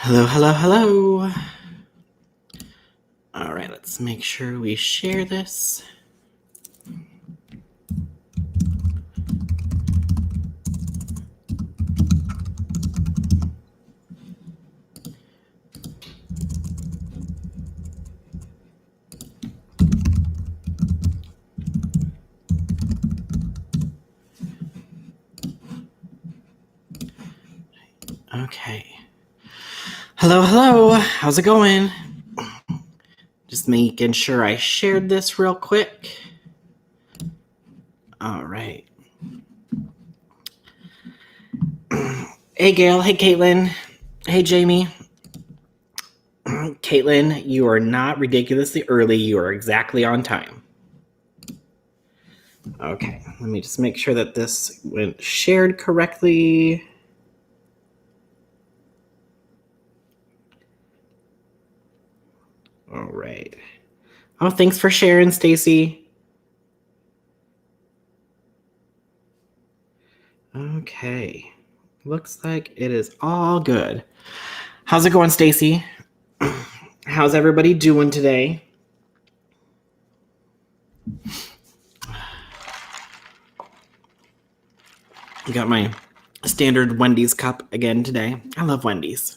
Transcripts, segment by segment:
Hello, hello, hello. All right, let's make sure we share this. Okay. Hello, hello. How's it going? Just making sure I shared this real quick. All right. Hey, Gail. Hey, Caitlin. Hey, Jamie. Caitlin, you are not ridiculously early. You are exactly on time. Okay. Let me just make sure that this went shared correctly. All right. Oh, thanks for sharing, Stacy. Okay. Looks like it is all good. How's it going, Stacy? How's everybody doing today? I got my standard Wendy's cup again today. I love Wendy's.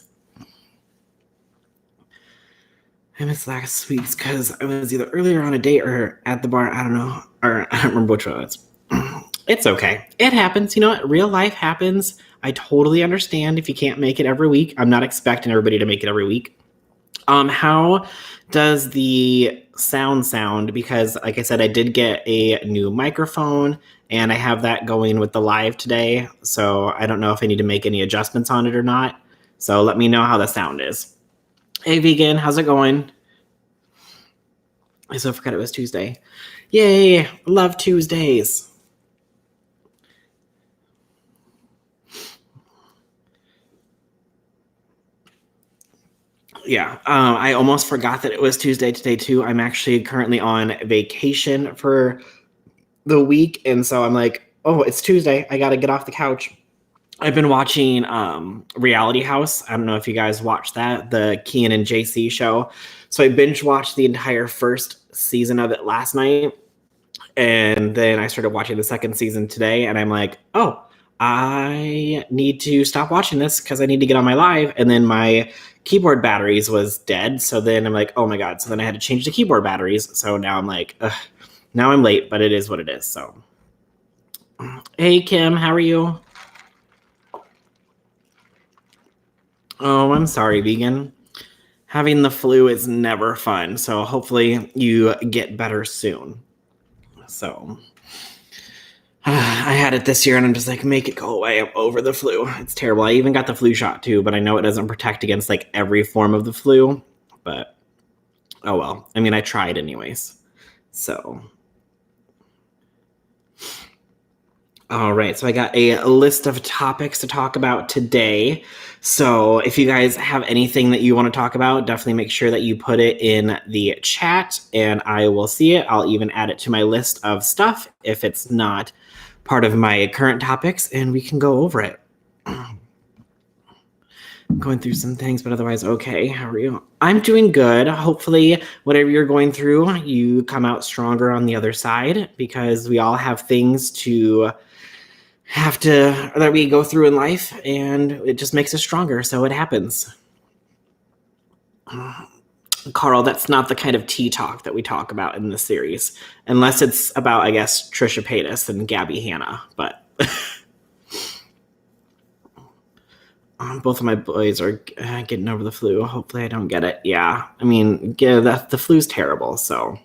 I missed last week's because I was either earlier on a date or at the bar. I don't know. Or I don't remember which one it was. It's okay. It happens. You know what? Real life happens. I totally understand if you can't make it every week. I'm not expecting everybody to make it every week. How does the sound? Because like I said, I did get a new microphone and I have that going with the live today. So I don't know if I need to make any adjustments on it or not. So let me know how the sound is. Hey, Vegan, how's it going? I so forgot it was Tuesday. Yay, love Tuesdays. Yeah, I almost forgot that it was Tuesday today too. I'm actually currently on vacation for the week, and so I'm like, oh, it's Tuesday. I got to get off the couch. I've been watching Reality House. I don't know if you guys watched that, the Kian and JC show. So I binge watched the entire first season of it last night, and then I started watching the second season today, and I'm like, oh, I need to stop watching this because I need to get on my live. And then my keyboard batteries was dead. So then I'm like, oh my God. So then I had to change the keyboard batteries. So now I'm like, ugh, now I'm late, but it is what it is. So, hey, Kim, how are you? Oh, I'm sorry, vegan. Having the flu is never fun. So hopefully you get better soon. So I had it this year and I'm just like, make it go away. I'm over the flu. It's terrible. I even got the flu shot too, but I know it doesn't protect against like every form of the flu. But oh well. I mean, I tried anyways. So. All right, so I got a list of topics to talk about today. So if you guys have anything that you want to talk about, definitely make sure that you put it in the chat and I will see it. I'll even add it to my list of stuff if it's not part of my current topics, and we can go over it. Going through some things, but otherwise okay. How are you? I'm doing good. Hopefully, whatever you're going through, you come out stronger on the other side, because we all have things that we go through in life, and it just makes us stronger. So it happens. Carl, that's not the kind of tea talk that we talk about in this series, unless it's about, I guess, Trisha Paytas and Gabby Hanna. But both of my boys are getting over the flu. Hopefully I don't get it. Yeah, I mean, the flu's terrible, so.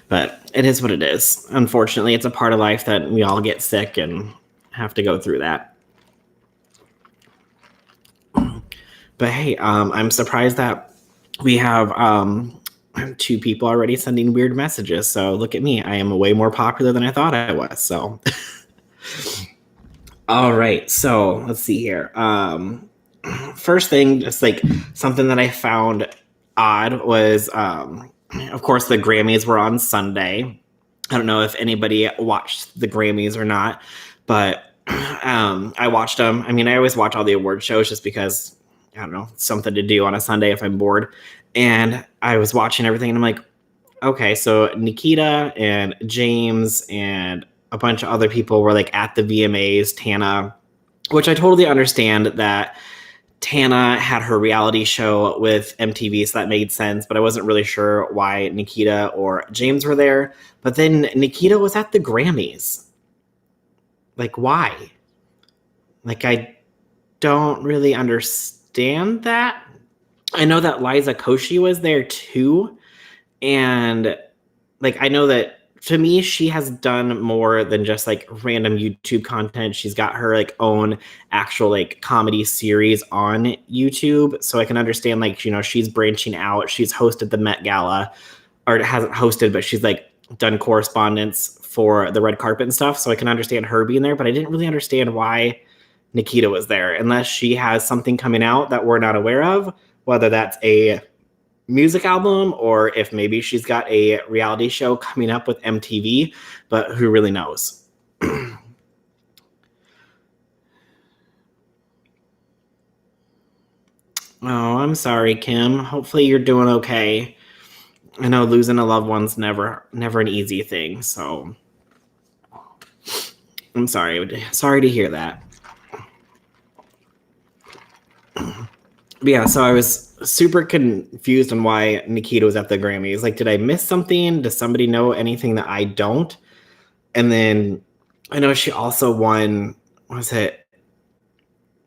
But it is what it is. Unfortunately, it's a part of life that we all get sick and have to go through that. But hey, I'm surprised that we have 2 people already sending weird messages. So look at me. I am way more popular than I thought I was. So, all right. So let's see here. First thing, just like something that I found odd was, of course, the Grammys were on Sunday. I don't know if anybody watched the Grammys or not, but I watched them. I mean, I always watch all the award shows just because, I don't know, it's something to do on a Sunday if I'm bored. And I was watching everything and I'm like, okay, so Nikita and James and a bunch of other people were like at the VMAs, Tana, which I totally understand that Tana had her reality show with MTV, so that made sense, but I wasn't really sure why Nikita or James were there. But then Nikita was at the Grammys. Like, why? Like, I don't really understand that. I know that Liza Koshy was there too. And like, I know that to me, she has done more than just like random YouTube content. She's got her like own actual like comedy series on YouTube. So I can understand like, you know, she's branching out. She's hosted the Met Gala, or hasn't hosted, but she's like done correspondence for the red carpet and stuff. So I can understand her being there, but I didn't really understand why Nikita was there unless she has something coming out that we're not aware of, whether that's a music album or if maybe she's got a reality show coming up with MTV, but who really knows? Oh, I'm sorry, Kim. Hopefully you're doing okay. I know losing a loved one's never an easy thing, so I'm sorry. Sorry to hear that. But yeah, so I was super confused on why Nikita was at the Grammys. Like, did I miss something? Does somebody know anything that I don't? And then I know she also won, what was it?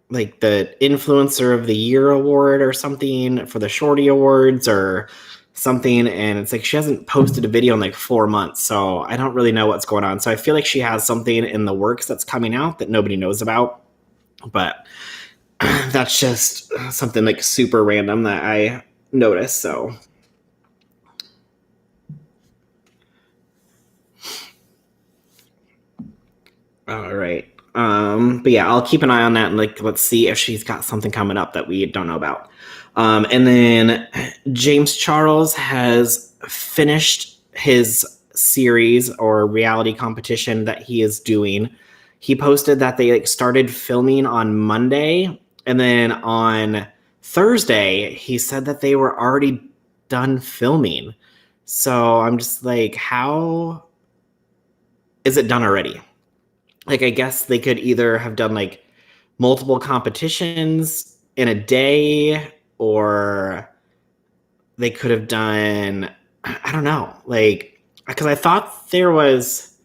Like the Influencer of the Year award or something for the Shorty Awards or something. And it's like she hasn't posted a video in like 4 months. So I don't really know what's going on. So I feel like she has something in the works that's coming out that nobody knows about. But that's just something like super random that I noticed. So all right. But yeah, I'll keep an eye on that and like let's see if she's got something coming up that we don't know about. And then James Charles has finished his series or reality competition that he is doing. He posted that they like started filming on Monday, and then on Thursday he said that they were already done filming. So I'm just like, how is it done already? Like, I guess they could either have done like multiple competitions in a day, or they could have done, I don't know, like, because I thought there was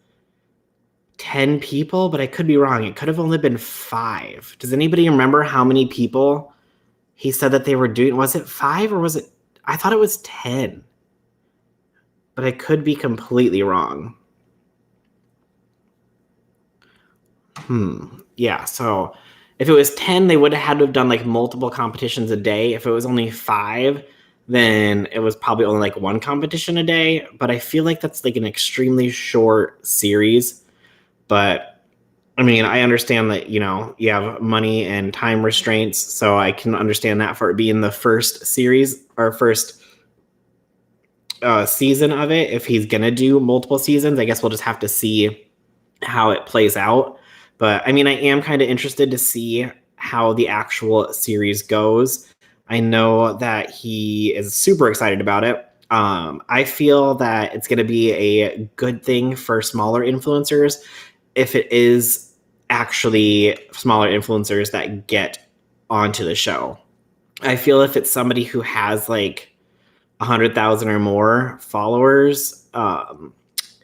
10 people, but I could be wrong. It could have only been 5. Does anybody remember how many people he said that they were doing? Was it 5 or was it, I thought it was 10, but I could be completely wrong. Yeah, so if it was 10, they would have had to have done like multiple competitions a day. If it was only 5, then it was probably only like 1 competition a day. But I feel like that's like an extremely short series. But I mean, I understand that, you know, you have money and time restraints. So I can understand that for it being the first series or first season of it. If he's going to do multiple seasons, I guess we'll just have to see how it plays out. But I mean, I am kind of interested to see how the actual series goes. I know that he is super excited about it. I feel that it's going to be a good thing for smaller influencers if it is actually smaller influencers that get onto the show. I feel if it's somebody who has like 100,000 or more followers,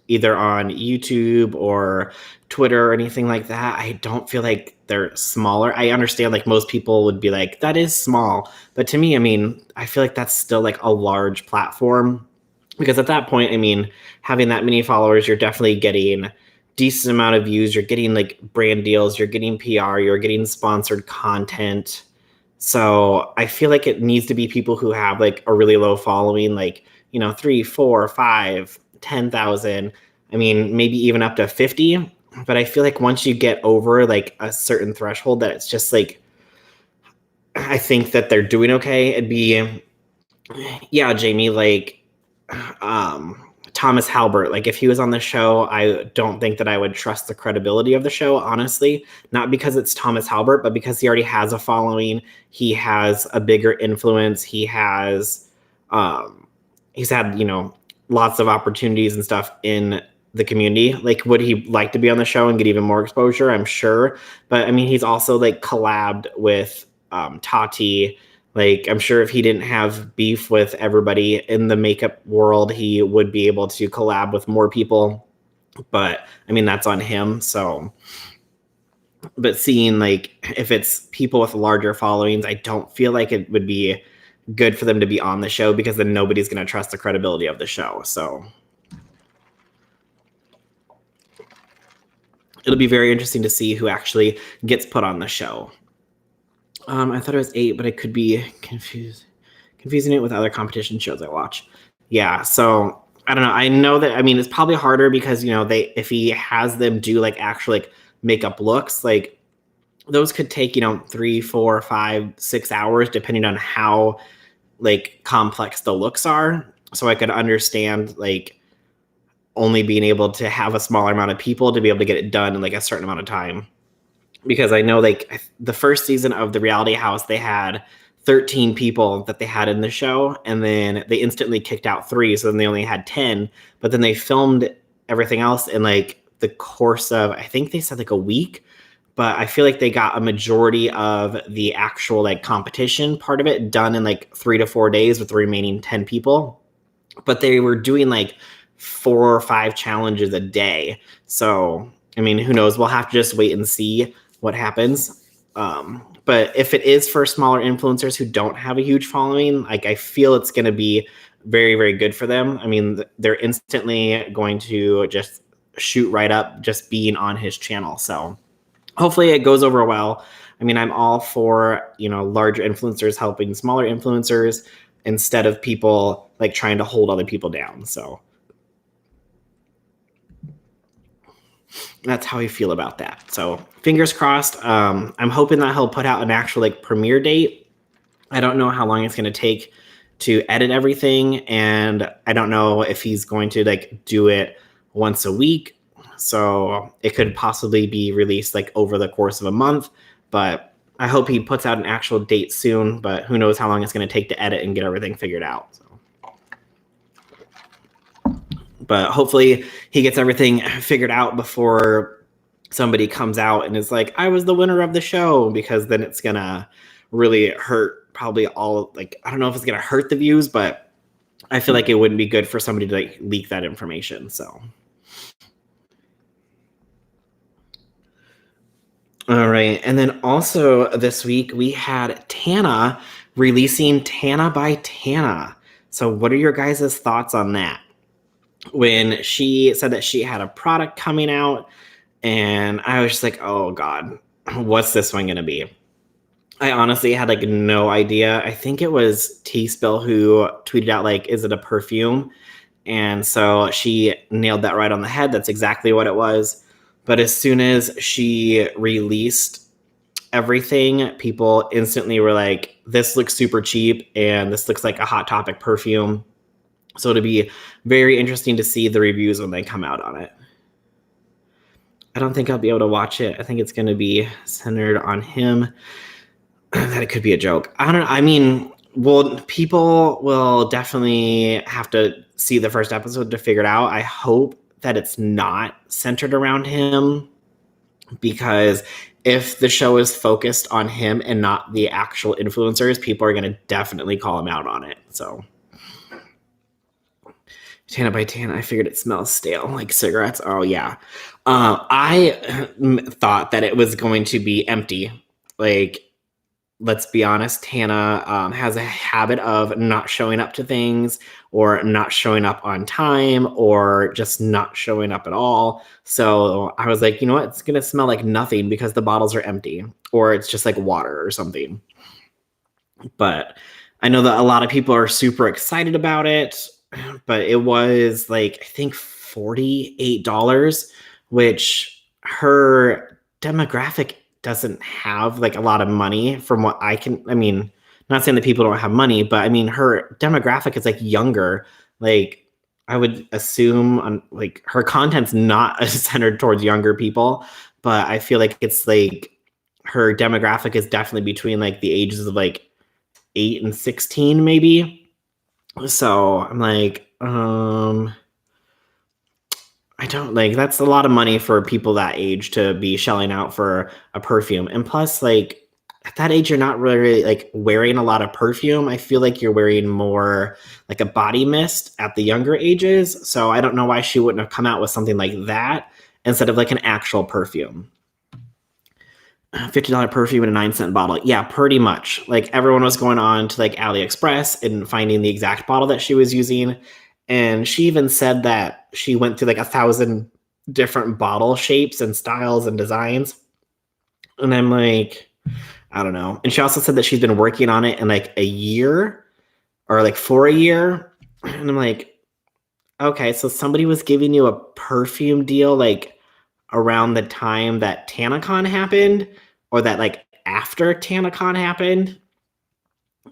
either on YouTube or Twitter or anything like that, I don't feel like they're smaller. I understand like most people would be like, that is small. But to me, I mean, I feel like that's still like a large platform, because at that point, I mean, having that many followers, you're definitely getting decent amount of views. You're getting like brand deals, you're getting PR, you're getting sponsored content. So I feel like it needs to be people who have like a really low following, like, you know, 3, 4, 5, 10,000. I mean, maybe even up to 50. But I feel like once you get over like a certain threshold, that it's just like, I think that they're doing okay. It'd be, yeah, Jamie, like, Tait Thomas Halbert. Like if he was on the show, I don't think that I would trust the credibility of the show, honestly. Not because it's Thomas Halbert, but because he already has a following. He has a bigger influence. He's had, lots of opportunities and stuff in the community. Like, would he like to be on the show and get even more exposure? I'm sure. But I mean, he's also like collabed with Tati. Like, I'm sure if he didn't have beef with everybody in the makeup world, he would be able to collab with more people. But I mean, that's on him. So, but seeing like if it's people with larger followings, I don't feel like it would be good for them to be on the show, because then nobody's going to trust the credibility of the show. So it'll be very interesting to see who actually gets put on the show. I thought it was 8, but it could be confusing it with other competition shows I watch. Yeah, so I don't know. I know that, I mean, it's probably harder because, if he has them do like actual like makeup looks, like those could take, 3, 4, 5, 6 hours, depending on how like complex the looks are. So I could understand like only being able to have a smaller amount of people to be able to get it done in like a certain amount of time. Because I know like the first season of the Reality House, they had 13 people that they had in the show, and then they instantly kicked out 3. So then they only had 10, but then they filmed everything else in like the course of, I think they said like a week, but I feel like they got a majority of the actual like competition part of it done in like 3 to 4 days with the remaining 10 people. But they were doing like 4 or 5 challenges a day. So, I mean, who knows? We'll have to just wait and see what happens. But if it is for smaller influencers who don't have a huge following, like I feel it's going to be very, very good for them. I mean, they're instantly going to just shoot right up just being on his channel. So hopefully it goes over well. I mean, I'm all for, larger influencers helping smaller influencers instead of people like trying to hold other people down. So that's how I feel about that. So fingers crossed. I'm hoping that he'll put out an actual like premiere date. I don't know how long it's going to take to edit everything, and I don't know if he's going to like do it once a week. So it could possibly be released like over the course of a month, but I hope he puts out an actual date soon, but who knows how long it's going to take to edit and get everything figured out. So. But hopefully he gets everything figured out before somebody comes out and is like, I was the winner of the show, because then it's going to really hurt probably all, like, I don't know if it's going to hurt the views, but I feel like it wouldn't be good for somebody to like leak that information. So. All right. And then also this week we had Tana releasing Tana by Tana. So what are your guys' thoughts on that? When she said that she had a product coming out, and I was just like, oh God, what's this one going to be? I honestly had like no idea. I think it was T-Spill who tweeted out like, is it a perfume? And so she nailed that right on the head. That's exactly what it was. But as soon as she released everything, people instantly were like, this looks super cheap and this looks like a Hot Topic perfume. So it'll be very interesting to see the reviews when they come out on it. I don't think I'll be able to watch it. I think it's going to be centered on him. That it could be a joke. I don't know. I mean, well, people will definitely have to see the first episode to figure it out. I hope that it's not centered around him, because if the show is focused on him and not the actual influencers, people are going to definitely call him out on it. So. Tana by Tana, I figured it smells stale, like cigarettes. Oh, yeah. I thought that it was going to be empty. Like, let's be honest, Tana has a habit of not showing up to things, or not showing up on time, or just not showing up at all. So I was like, you know what? It's going to smell like nothing because the bottles are empty, or it's just like water or something. But I know that a lot of people are super excited about it. But it was like, I think $48, which her demographic doesn't have like a lot of money from what I mean, not saying that people don't have money, but I mean, her demographic is like younger. Like I would assume on like her content's not centered towards younger people, but I feel like it's like her demographic is definitely between like the ages of like 8 and 16 maybe. So I'm like, I don't like that's a lot of money for people that age to be shelling out for a perfume. And plus, like at that age, you're not really like wearing a lot of perfume. I feel like you're wearing more like a body mist at the younger ages. So I don't know why she wouldn't have come out with something like that instead of like an actual perfume. $50 perfume in a 9-cent bottle. Yeah, pretty much. Like everyone was going on to like AliExpress and finding the exact bottle that she was using. And she even said that she went through like 1,000 different bottle shapes and styles and designs. And I'm like, I don't know. And she also said that she's been working on it in like a year or like for a year. And I'm like, okay, so somebody was giving you a perfume deal like around the time that TanaCon happened or that like after TanaCon happened.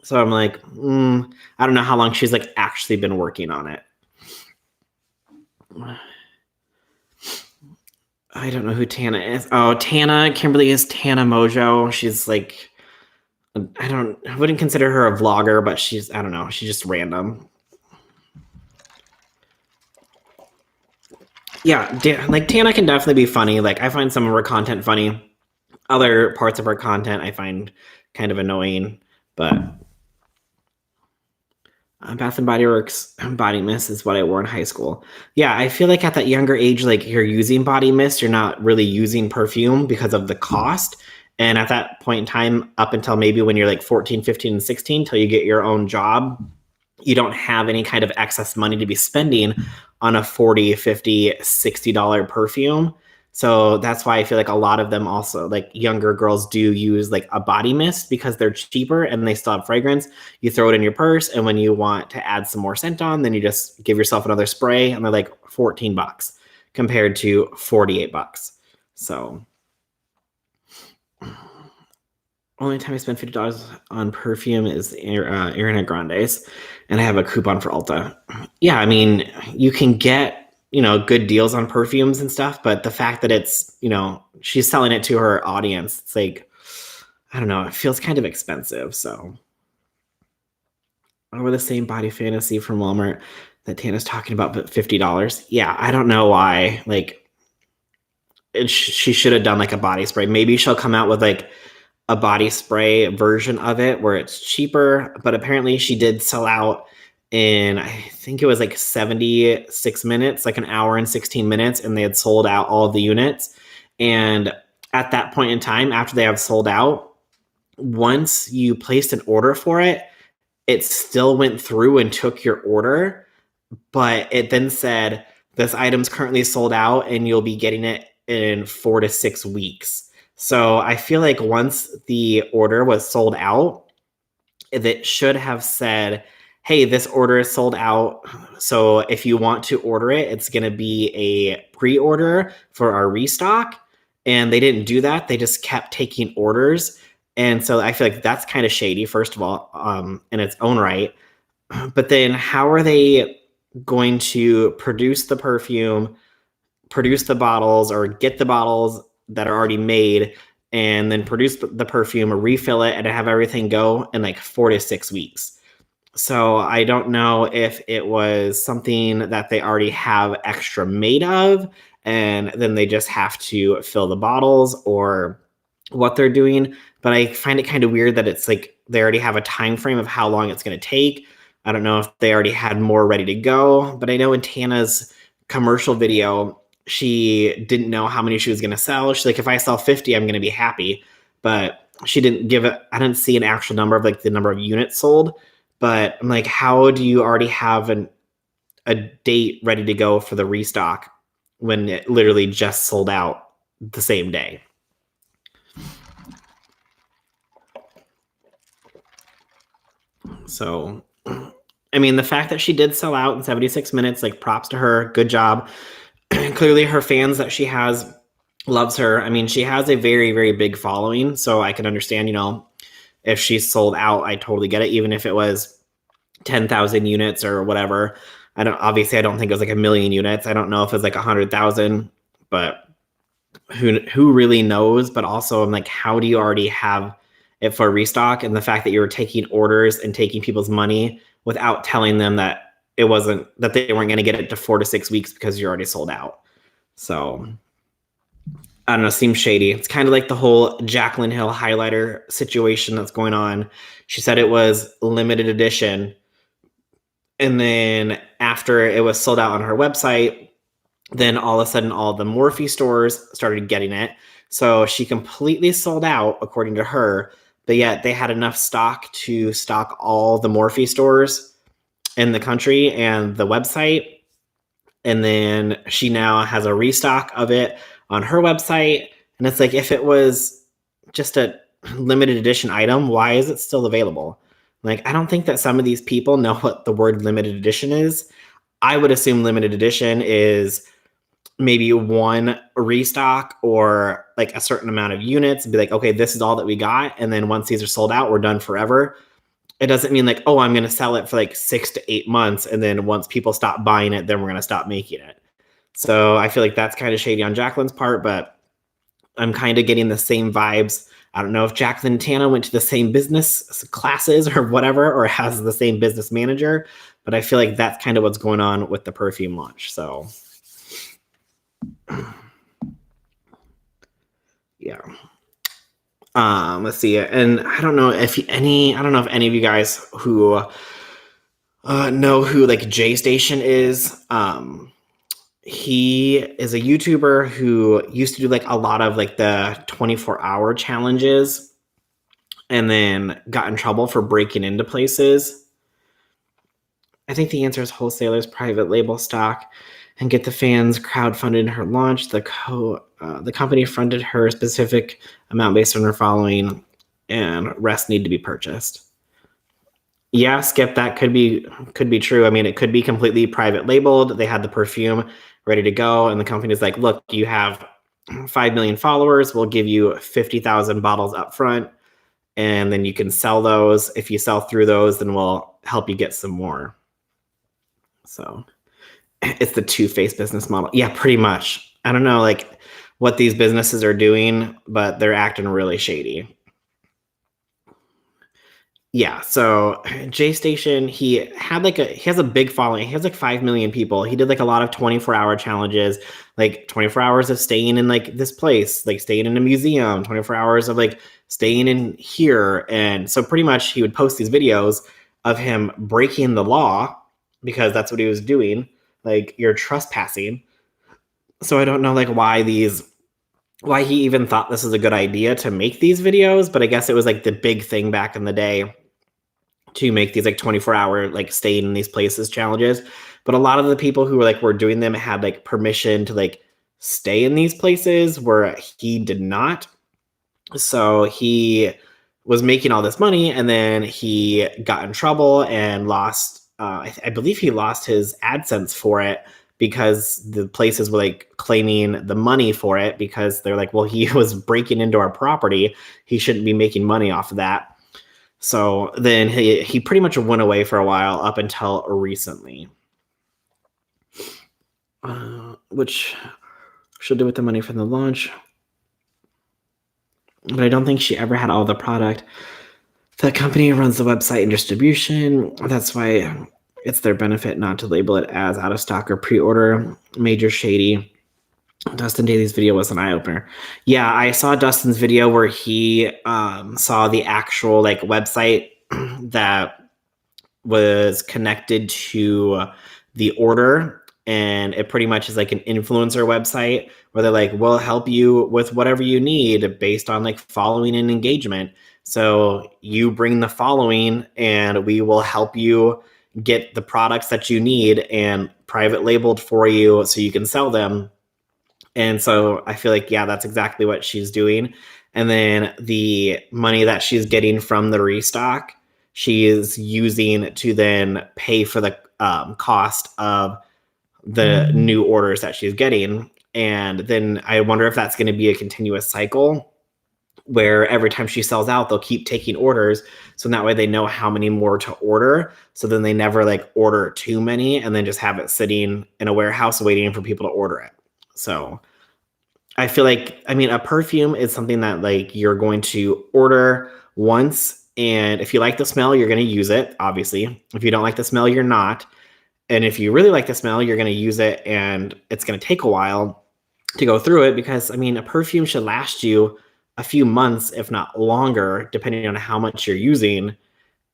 So I'm like, I don't know how long she's like actually been working on it. I don't know who Tana is. Oh, Kimberly is Tana Mongeau. She's like, I wouldn't consider her a vlogger, but I don't know. She's just random. Yeah, like Tana can definitely be funny. Like I find some of her content funny. Other parts of her content I find kind of annoying, but Bath and Body Works body mist is what I wore in high school. Yeah, I feel like at that younger age, like you're using body mist, you're not really using perfume because of the cost. And at that point in time, up until maybe when you're like 14, 15, and 16, till you get your own job, you don't have any kind of excess money to be spending on a $40, $50, $60 perfume. So that's why I feel like a lot of them also, like younger girls, do use like a body mist because they're cheaper and they still have fragrance. You throw it in your purse, and when you want to add some more scent on, then you just give yourself another spray, and they're like $14 compared to $48. So only time I spend $50 on perfume is Ariana Grande's, and I have a coupon for Ulta. Yeah, I mean, you can get good deals on perfumes and stuff, but the fact that it's she's selling it to her audience, it's like, I don't know, it feels kind of expensive. So over the same body fantasy from Walmart that Tana's talking about, but $50. Yeah, I don't know why. Like, she should have done like a body spray. Maybe she'll come out with like a body spray version of it where it's cheaper, but apparently she did sell out in, I think it was like 76 minutes, like an hour and 16 minutes, and they had sold out all of the units. And at that point in time, after they have sold out, once you placed an order for it, it still went through and took your order, but it then said, this item's currently sold out and you'll be getting it in 4 to 6 weeks. So I feel like once the order was sold out, it should have said, hey, this order is sold out. So if you want to order it, it's going to be a pre-order for our restock. And they didn't do that. They just kept taking orders. And so I feel like that's kind of shady, first of all, in its own right. But then how are they going to produce the perfume, produce the bottles, or get the bottles that are already made, and then produce the perfume or refill it and have everything go in like 4 to 6 weeks? So I don't know if it was something that they already have extra made of, and then they just have to fill the bottles, or what they're doing. But I find it kind of weird that it's like they already have a time frame of how long it's going to take. I don't know if they already had more ready to go, but I know in Tana's commercial video, she didn't know how many she was going to sell. She's like, if I sell 50, I'm going to be happy. But she didn't give it. I didn't see an actual number of like the number of units sold. But I'm like, how do you already have a date ready to go for the restock when it literally just sold out the same day? So, I mean, the fact that she did sell out in 76 minutes, like, props to her. Good job. Clearly her fans that she has loves her. I mean, she has a very, very big following, so I can understand, if she's sold out, I totally get it, even if it was 10,000 units or whatever. I don't think it was like 1,000,000 units. I don't know if it was like 100,000, but who really knows? But also, I'm like, how do you already have it for restock? And the fact that you were taking orders and taking people's money without telling them that they weren't going to get it to 4 to 6 weeks because you're already sold out. So I don't know, seems shady. It's kind of like the whole Jaclyn Hill highlighter situation that's going on. She said it was limited edition. And then after it was sold out on her website, then all of a sudden all the Morphe stores started getting it. So she completely sold out, according to her, but yet they had enough stock to stock all the Morphe stores in the country and the website. And then she now has a restock of it on her website. And it's like, if it was just a limited edition item, why is it still available? Like, I don't think that some of these people know what the word limited edition is. I would assume limited edition is maybe one restock or like a certain amount of units and be like, okay, this is all that we got. And then once these are sold out, we're done forever. It doesn't mean like, oh, I'm going to sell it for like 6 to 8 months. And then once people stop buying it, then we're going to stop making it. So I feel like that's kind of shady on Jaclyn's part, but I'm kind of getting the same vibes. I don't know if Jaclyn and Tana went to the same business classes or whatever, or has the same business manager, but I feel like that's kind of what's going on with the perfume launch. So yeah. Let's see. And I don't know if any of you guys who know who like ImJayStation is. He is a YouTuber who used to do like a lot of like the 24-hour challenges and then got in trouble for breaking into places. I think the answer is wholesalers, private label stock, and get the fans crowdfunded her launch. The company fronted her a specific amount based on her following, and rest need to be purchased. Yeah, Skip, that could be true. I mean, it could be completely private labeled. They had the perfume ready to go, and the company's like, look, you have 5 million followers. We'll give you 50,000 bottles up front, and then you can sell those. If you sell through those, then we'll help you get some more. So it's the two-faced business model. Yeah, pretty much. I don't know like what these businesses are doing, but they're acting really shady. Yeah, so ImJayStation, he has a big following. He has like 5 million people. He did like a lot of 24-hour challenges, like 24 hours of staying in like this place, like staying in a museum, 24 hours of like staying in here. And so pretty much he would post these videos of him breaking the law because that's what he was doing. Like, you're trespassing. So I don't know like why he even thought this was a good idea to make these videos, but I guess it was like the big thing back in the day to make these like 24-hour like staying in these places challenges. But a lot of the people who were doing them had like permission to like stay in these places where he did not. So he was making all this money, and then he got in trouble and lost I believe he lost his AdSense for it because the places were like claiming the money for it because they're like, well, he was breaking into our property. He shouldn't be making money off of that. So then he pretty much went away for a while up until recently. Which she'll do with the money from the launch. But I don't think she ever had all the product. The company runs the website and distribution. That's why it's their benefit not to label it as out of stock or pre-order. Major shady. Dustin Daly's video was an eye-opener. Yeah, I saw Dustin's video where he saw the actual like website that was connected to the order, and it pretty much is like an influencer website where they're like, we'll help you with whatever you need based on like following and engagement. So you bring the following and we will help you get the products that you need and private labeled for you so you can sell them. And so I feel like, yeah, that's exactly what she's doing. And then the money that she's getting from the restock, she is using to then pay for the cost of the new orders that she's getting. And then I wonder if that's going to be a continuous cycle where every time she sells out, they'll keep taking orders. So that way they know how many more to order. So then they never like order too many and then just have it sitting in a warehouse waiting for people to order it. So I feel like, I mean, a perfume is something that like you're going to order once. And if you like the smell, you're going to use it, obviously. If you don't like the smell, you're not. And if you really like the smell, you're going to use it, and it's going to take a while to go through it because, I mean, a perfume should last you a few months, if not longer, depending on how much you're using.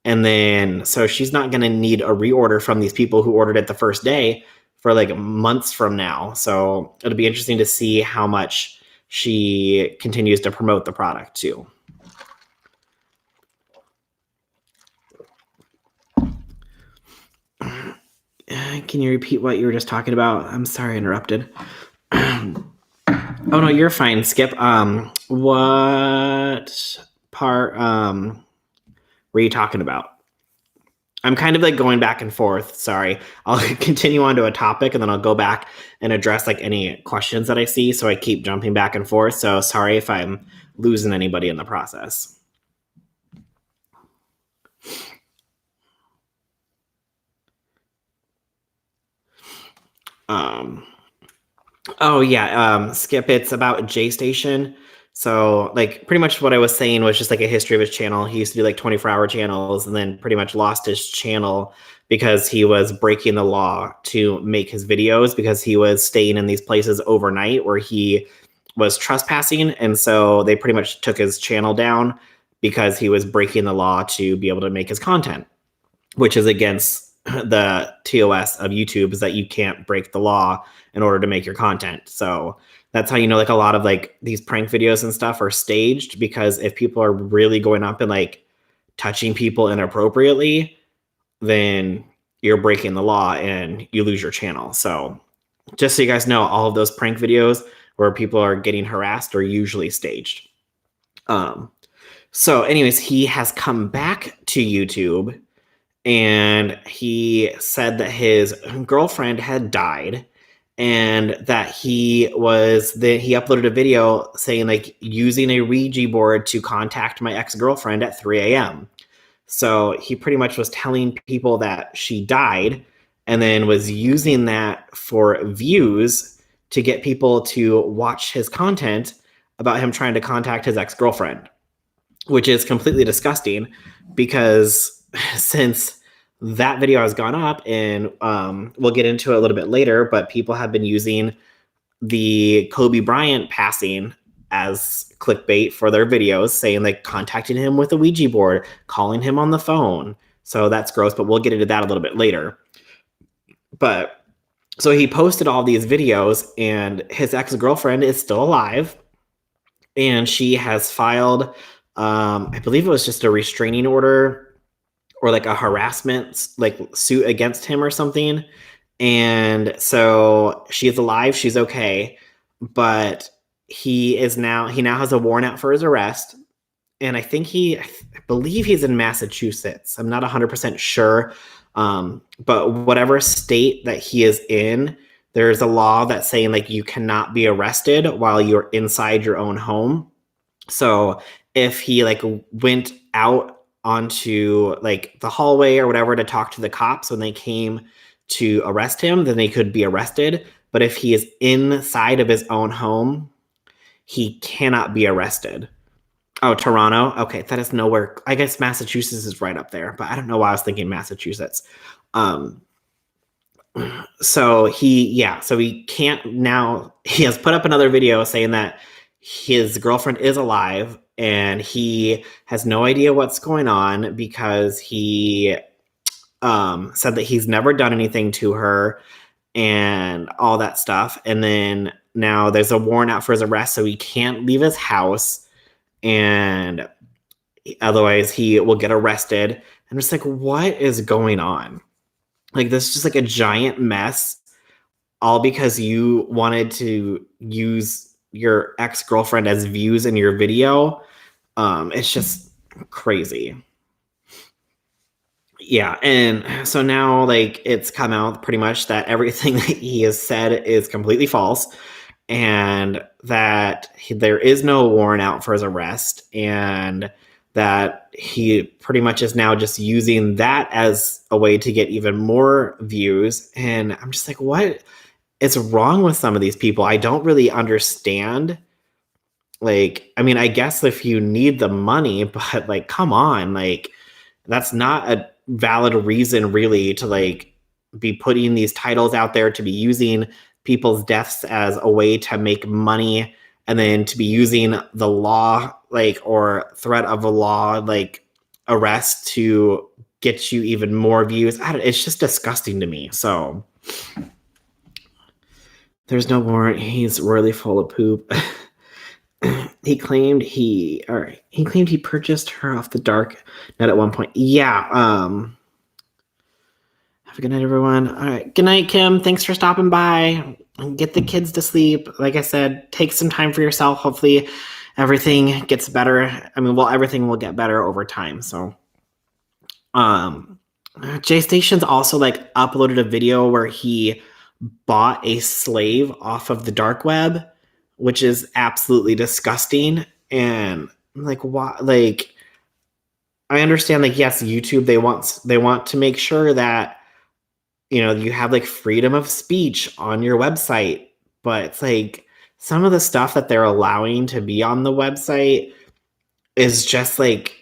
And then, so she's not going to need a reorder from these people who ordered it the first day for like months from now. So it'll be interesting to see how much she continues to promote the product too. Can you repeat what you were just talking about? I'm sorry, I interrupted. Oh no, you're fine, Skip. What part were you talking about? I'm kind of like going back and forth. Sorry. I'll continue on to a topic and then I'll go back and address like any questions that I see. So I keep jumping back and forth. So sorry if I'm losing anybody in the process. Oh yeah, Skip, it's about ImJayStation. So like pretty much what I was saying was just like a history of his channel. He used to do like 24-hour channels and then pretty much lost his channel because he was breaking the law to make his videos because he was staying in these places overnight where he was trespassing. And so they pretty much took his channel down because he was breaking the law to be able to make his content, which is against the TOS of YouTube, is that you can't break the law in order to make your content. So that's how you know like a lot of like these prank videos and stuff are staged, because if people are really going up and like touching people inappropriately, then you're breaking the law and you lose your channel. So just so you guys know, all of those prank videos where people are getting harassed are usually staged. So anyways, he has come back to YouTube and he said that his girlfriend had died and that he uploaded a video saying like using a Ouija board to contact my ex-girlfriend at 3 a.m. So he pretty much was telling people that she died and then was using that for views to get people to watch his content about him trying to contact his ex-girlfriend, which is completely disgusting because since that video has gone up, and we'll get into it a little bit later, but people have been using the Kobe Bryant passing as clickbait for their videos, saying like contacting him with a Ouija board, calling him on the phone. So that's gross, but we'll get into that a little bit later. But so he posted all these videos, and his ex-girlfriend is still alive, and she has filed, I believe it was just a restraining order or like a harassment like suit against him or something. And so she is alive, she's okay, but he now has a warrant out for his arrest. And I believe he's in Massachusetts. I'm not 100% sure. But whatever state that he is in, there's a law that's saying like you cannot be arrested while you're inside your own home. So if he like went out onto like the hallway or whatever to talk to the cops when they came to arrest him, then they could be arrested. But if he is inside of his own home, he cannot be arrested. Oh, Toronto. Okay, that is nowhere. I guess Massachusetts is right up there, but I don't know why I was thinking Massachusetts. So he can't now. He has put up another video saying that his girlfriend is alive and he has no idea what's going on because he said that he's never done anything to her and all that stuff. And then now there's a warrant out for his arrest, so he can't leave his house, and otherwise he will get arrested. And it's like, what is going on? Like, this is just like a giant mess, all because you wanted to use your ex-girlfriend as views in your video. It's just crazy. Yeah, and so now like it's come out pretty much that everything that he has said is completely false. and that there is no warrant out for his arrest, and that he pretty much is now just using that as a way to get even more views. And I'm just like, what is wrong with some of these people? I don't really understand. Like, I mean, I guess if you need the money, but like, come on, like, that's not a valid reason really to like be putting these titles out there, to be using people's deaths as a way to make money, and then to be using the law, like, or threat of a law, like arrest, to get you even more views. It's just disgusting to me. So there's no warrant. He's really full of poop. He claimed he purchased her off the dark net at one point. Yeah. Have a good night, everyone. All right. Good night, Kim. Thanks for stopping by. Get the kids to sleep. Like I said, take some time for yourself. Hopefully everything gets better. I mean, well, everything will get better over time. So, JayStation's also like uploaded a video where he bought a slave off of the dark web, which is absolutely disgusting. And like, why? Like, I understand, like, yes, YouTube, they want to make sure that, you know, you have like freedom of speech on your website, but it's like some of the stuff that they're allowing to be on the website is just like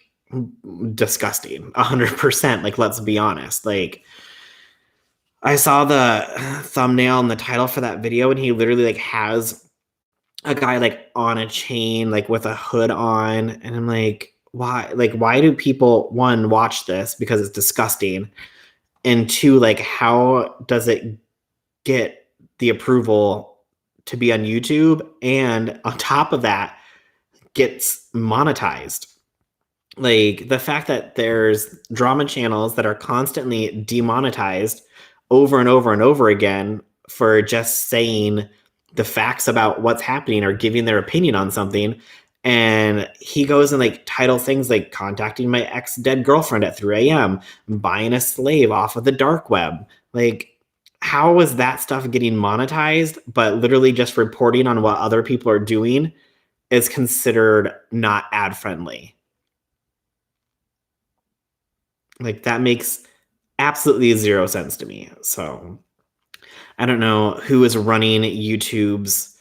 disgusting. 100%. Like, let's be honest. Like, I saw the thumbnail and the title for that video, and he literally like has a guy like on a chain, like with a hood on, and I'm like, why? Like, why do people, one, watch this? Because it's disgusting, and two, like, how does it get the approval to be on YouTube, and on top of that, gets monetized? Like, the fact that there's drama channels that are constantly demonetized over and over and over again for just saying the facts about what's happening or giving their opinion on something. And he goes and like title things like contacting my ex dead girlfriend at 3 a.m., buying a slave off of the dark web. Like, how is that stuff getting monetized, but literally just reporting on what other people are doing is considered not ad friendly? Like, that makes absolutely zero sense to me. So I don't know who is running YouTube's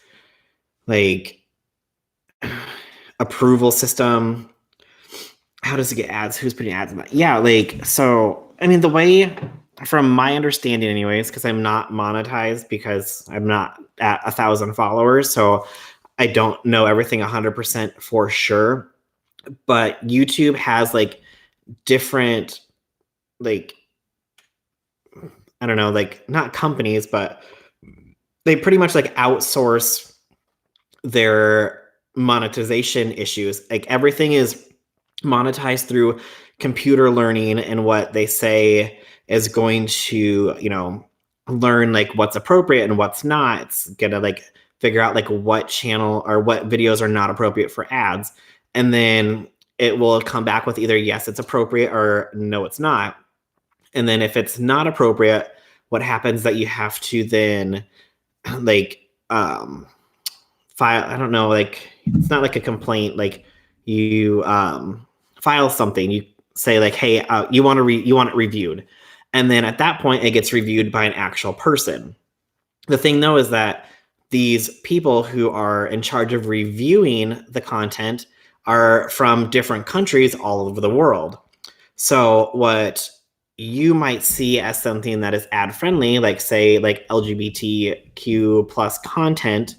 like approval system. How does it get ads? Who's putting ads in that? Yeah, like, so I mean, the way, from my understanding anyways, because I'm not monetized, because I'm not at 1,000 followers, so I don't know everything 100% for sure, but YouTube has like different, like, I don't know, like, not companies, but they pretty much like outsource their monetization issues. Like, everything is monetized through computer learning, and what they say is going to, you know, learn like what's appropriate and what's not. It's gonna like figure out like what channel or what videos are not appropriate for ads, and then it will come back with either yes, it's appropriate, or no, it's not. And then if it's not appropriate, what happens that you have to then like file, I don't know, like, it's not like a complaint, like you file something, you say like, hey, you want it reviewed, and then at that point it gets reviewed by an actual person. The thing though is that these people who are in charge of reviewing the content are from different countries all over the world. So what you might see as something that is ad friendly, like say like LGBTQ plus content,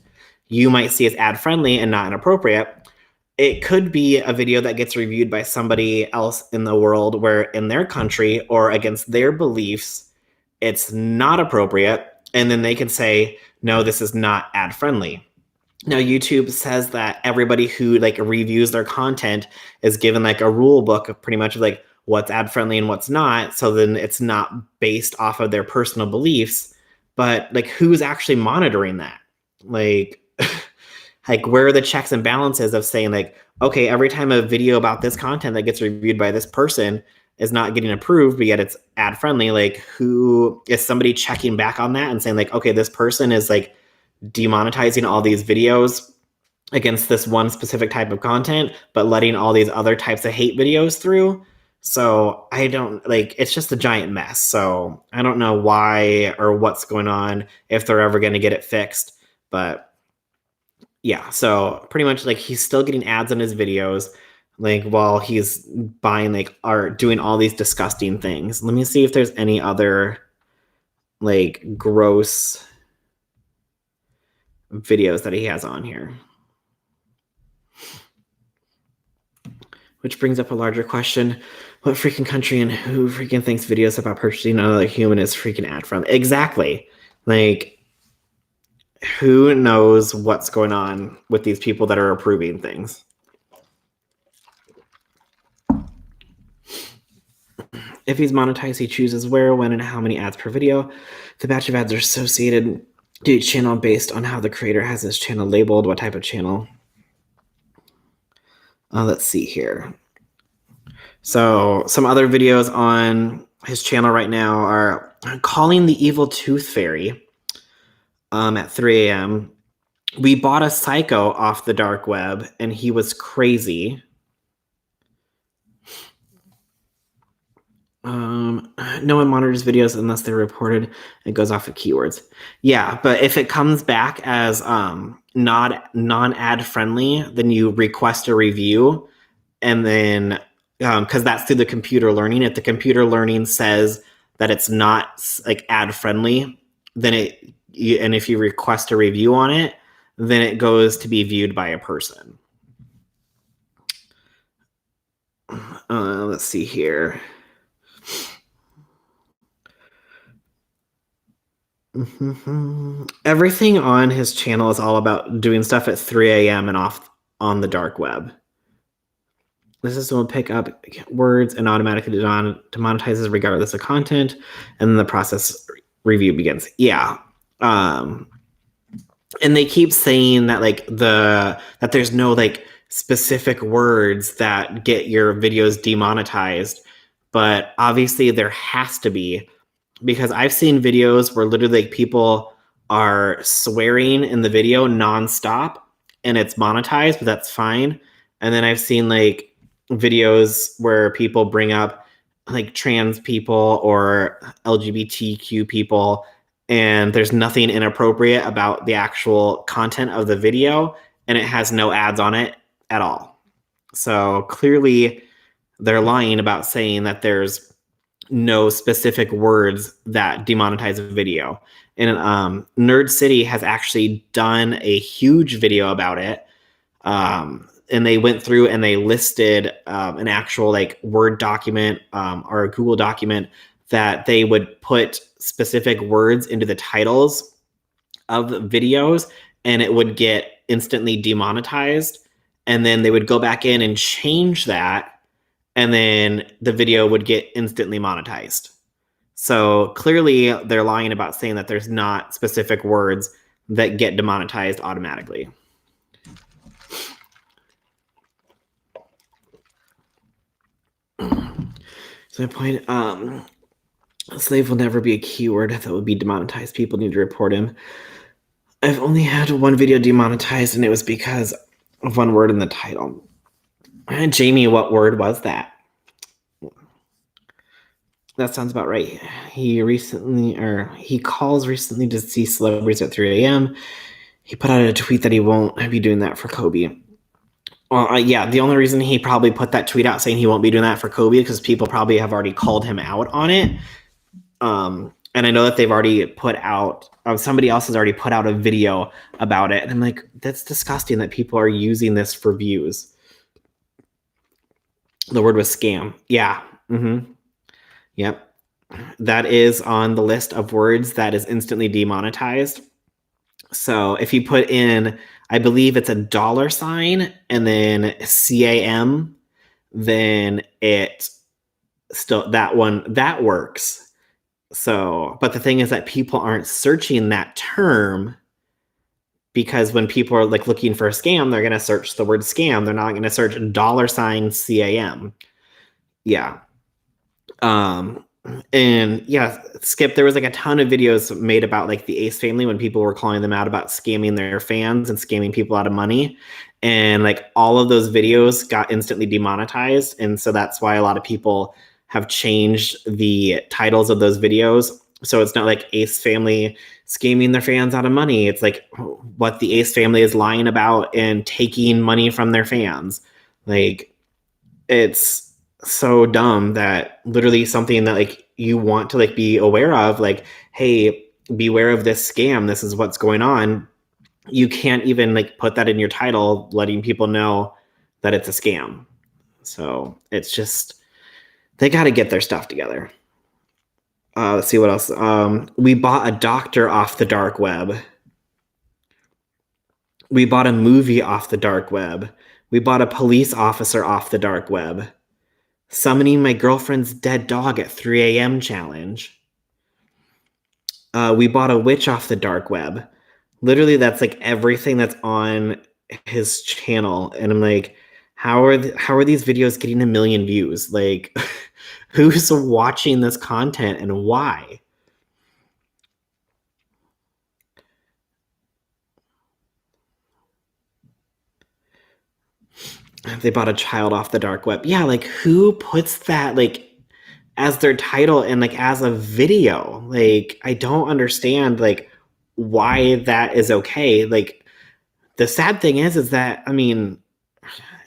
you might see as ad friendly and not inappropriate. It could be a video that gets reviewed by somebody else in the world where in their country or against their beliefs, it's not appropriate. And then they can say, no, this is not ad friendly. Now, YouTube says that everybody who like reviews their content is given like a rule book of pretty much like what's ad friendly and what's not. So then it's not based off of their personal beliefs, but like, who's actually monitoring that? Like, like, where are the checks and balances of saying like, okay, every time a video about this content that gets reviewed by this person is not getting approved, but yet it's ad friendly, like, who is somebody checking back on that and saying like, okay, this person is like demonetizing all these videos against this one specific type of content, but letting all these other types of hate videos through. So I don't like, it's just a giant mess. So I don't know why or what's going on, if they're ever going to get it fixed. But yeah, so pretty much like he's still getting ads on his videos, like while he's buying like or doing all these disgusting things. Let me see if there's any other like gross videos that he has on here. Which brings up a larger question. What freaking country and who freaking thinks videos about purchasing another human is freaking ad friendly? Exactly. Like, who knows what's going on with these people that are approving things? If he's monetized, he chooses where, when, and how many ads per video. The batch of ads are associated to each channel based on how the creator has his channel labeled, what type of channel. Let's see here. So some other videos on his channel right now are calling the evil tooth fairy at 3 a.m. We bought a psycho off the dark web and he was crazy. No one monitors videos unless they're reported. It goes off of keywords. Yeah, but if it comes back as non-ad friendly, then you request a review, and then because that's through the computer learning. If the computer learning says that it's not like ad friendly, then and if you request a review on it, then it goes to be viewed by a person. Let's see here. Everything on his channel is all about doing stuff at 3 a.m. and off on the dark web. The system will pick up words and automatically demonetizes regardless of content, and then the process review begins. Yeah. And they keep saying that like that there's no like specific words that get your videos demonetized, but obviously there has to be, because I've seen videos where literally like people are swearing in the video nonstop and it's monetized, but that's fine. And then I've seen like videos where people bring up like trans people or LGBTQ people, and there's nothing inappropriate about the actual content of the video, and it has no ads on it at all. So clearly they're lying about saying that there's no specific words that demonetize a video. And Nerd City has actually done a huge video about it. And they went through and they listed an actual like Word document or a Google document that they would put specific words into the titles of videos, and it would get instantly demonetized. And then they would go back in and change that, and then the video would get instantly monetized. So clearly they're lying about saying that there's not specific words that get demonetized automatically. So my point, a slave will never be a keyword that would be demonetized. People need to report him. I've only had one video demonetized, and it was because of one word in the title. Jamie, what word was that? That sounds about right. He calls recently to see celebrities at 3 a.m. He put out a tweet that he won't be doing that for Kobe. Well, yeah, the only reason he probably put that tweet out saying he won't be doing that for Kobe is because people probably have already called him out on it. And I know that they've already put out, somebody else has already put out a video about it. And I'm like, that's disgusting that people are using this for views. The word was scam. Yeah. Mm-hmm. Yep. That is on the list of words that is instantly demonetized. So if you put in, I believe it's $sign and then CAM, then it still, that works. So, but the thing is that people aren't searching that term, because when people are like looking for a scam, they're going to search the word scam. They're not going to search $CAM. Yeah. And yeah, Skip, there was like a ton of videos made about like the Ace family when people were calling them out about scamming their fans and scamming people out of money. And like all of those videos got instantly demonetized. And so that's why a lot of people have changed the titles of those videos. So it's not like Ace family scamming their fans out of money. It's like what the Ace family is lying about and taking money from their fans. Like, it's so dumb that literally something that like you want to like be aware of, like, hey, beware of this scam, this is what's going on, you can't even like put that in your title letting people know that it's a scam. So it's just, they got to get their stuff together. Let's see what else. We bought a doctor off the dark web. We bought a movie off the dark web. We bought a police officer off the dark web. Summoning my girlfriend's dead dog at 3 a.m. challenge. We bought a witch off the dark web. Literally, that's like everything that's on his channel. And I'm like, how are these videos getting 1 million views? Like, who's watching this content and why? They bought a child off the dark web. Yeah, like who puts that like as their title and like as a video? Like, I don't understand like why that is okay. Like, the sad thing is that, I mean,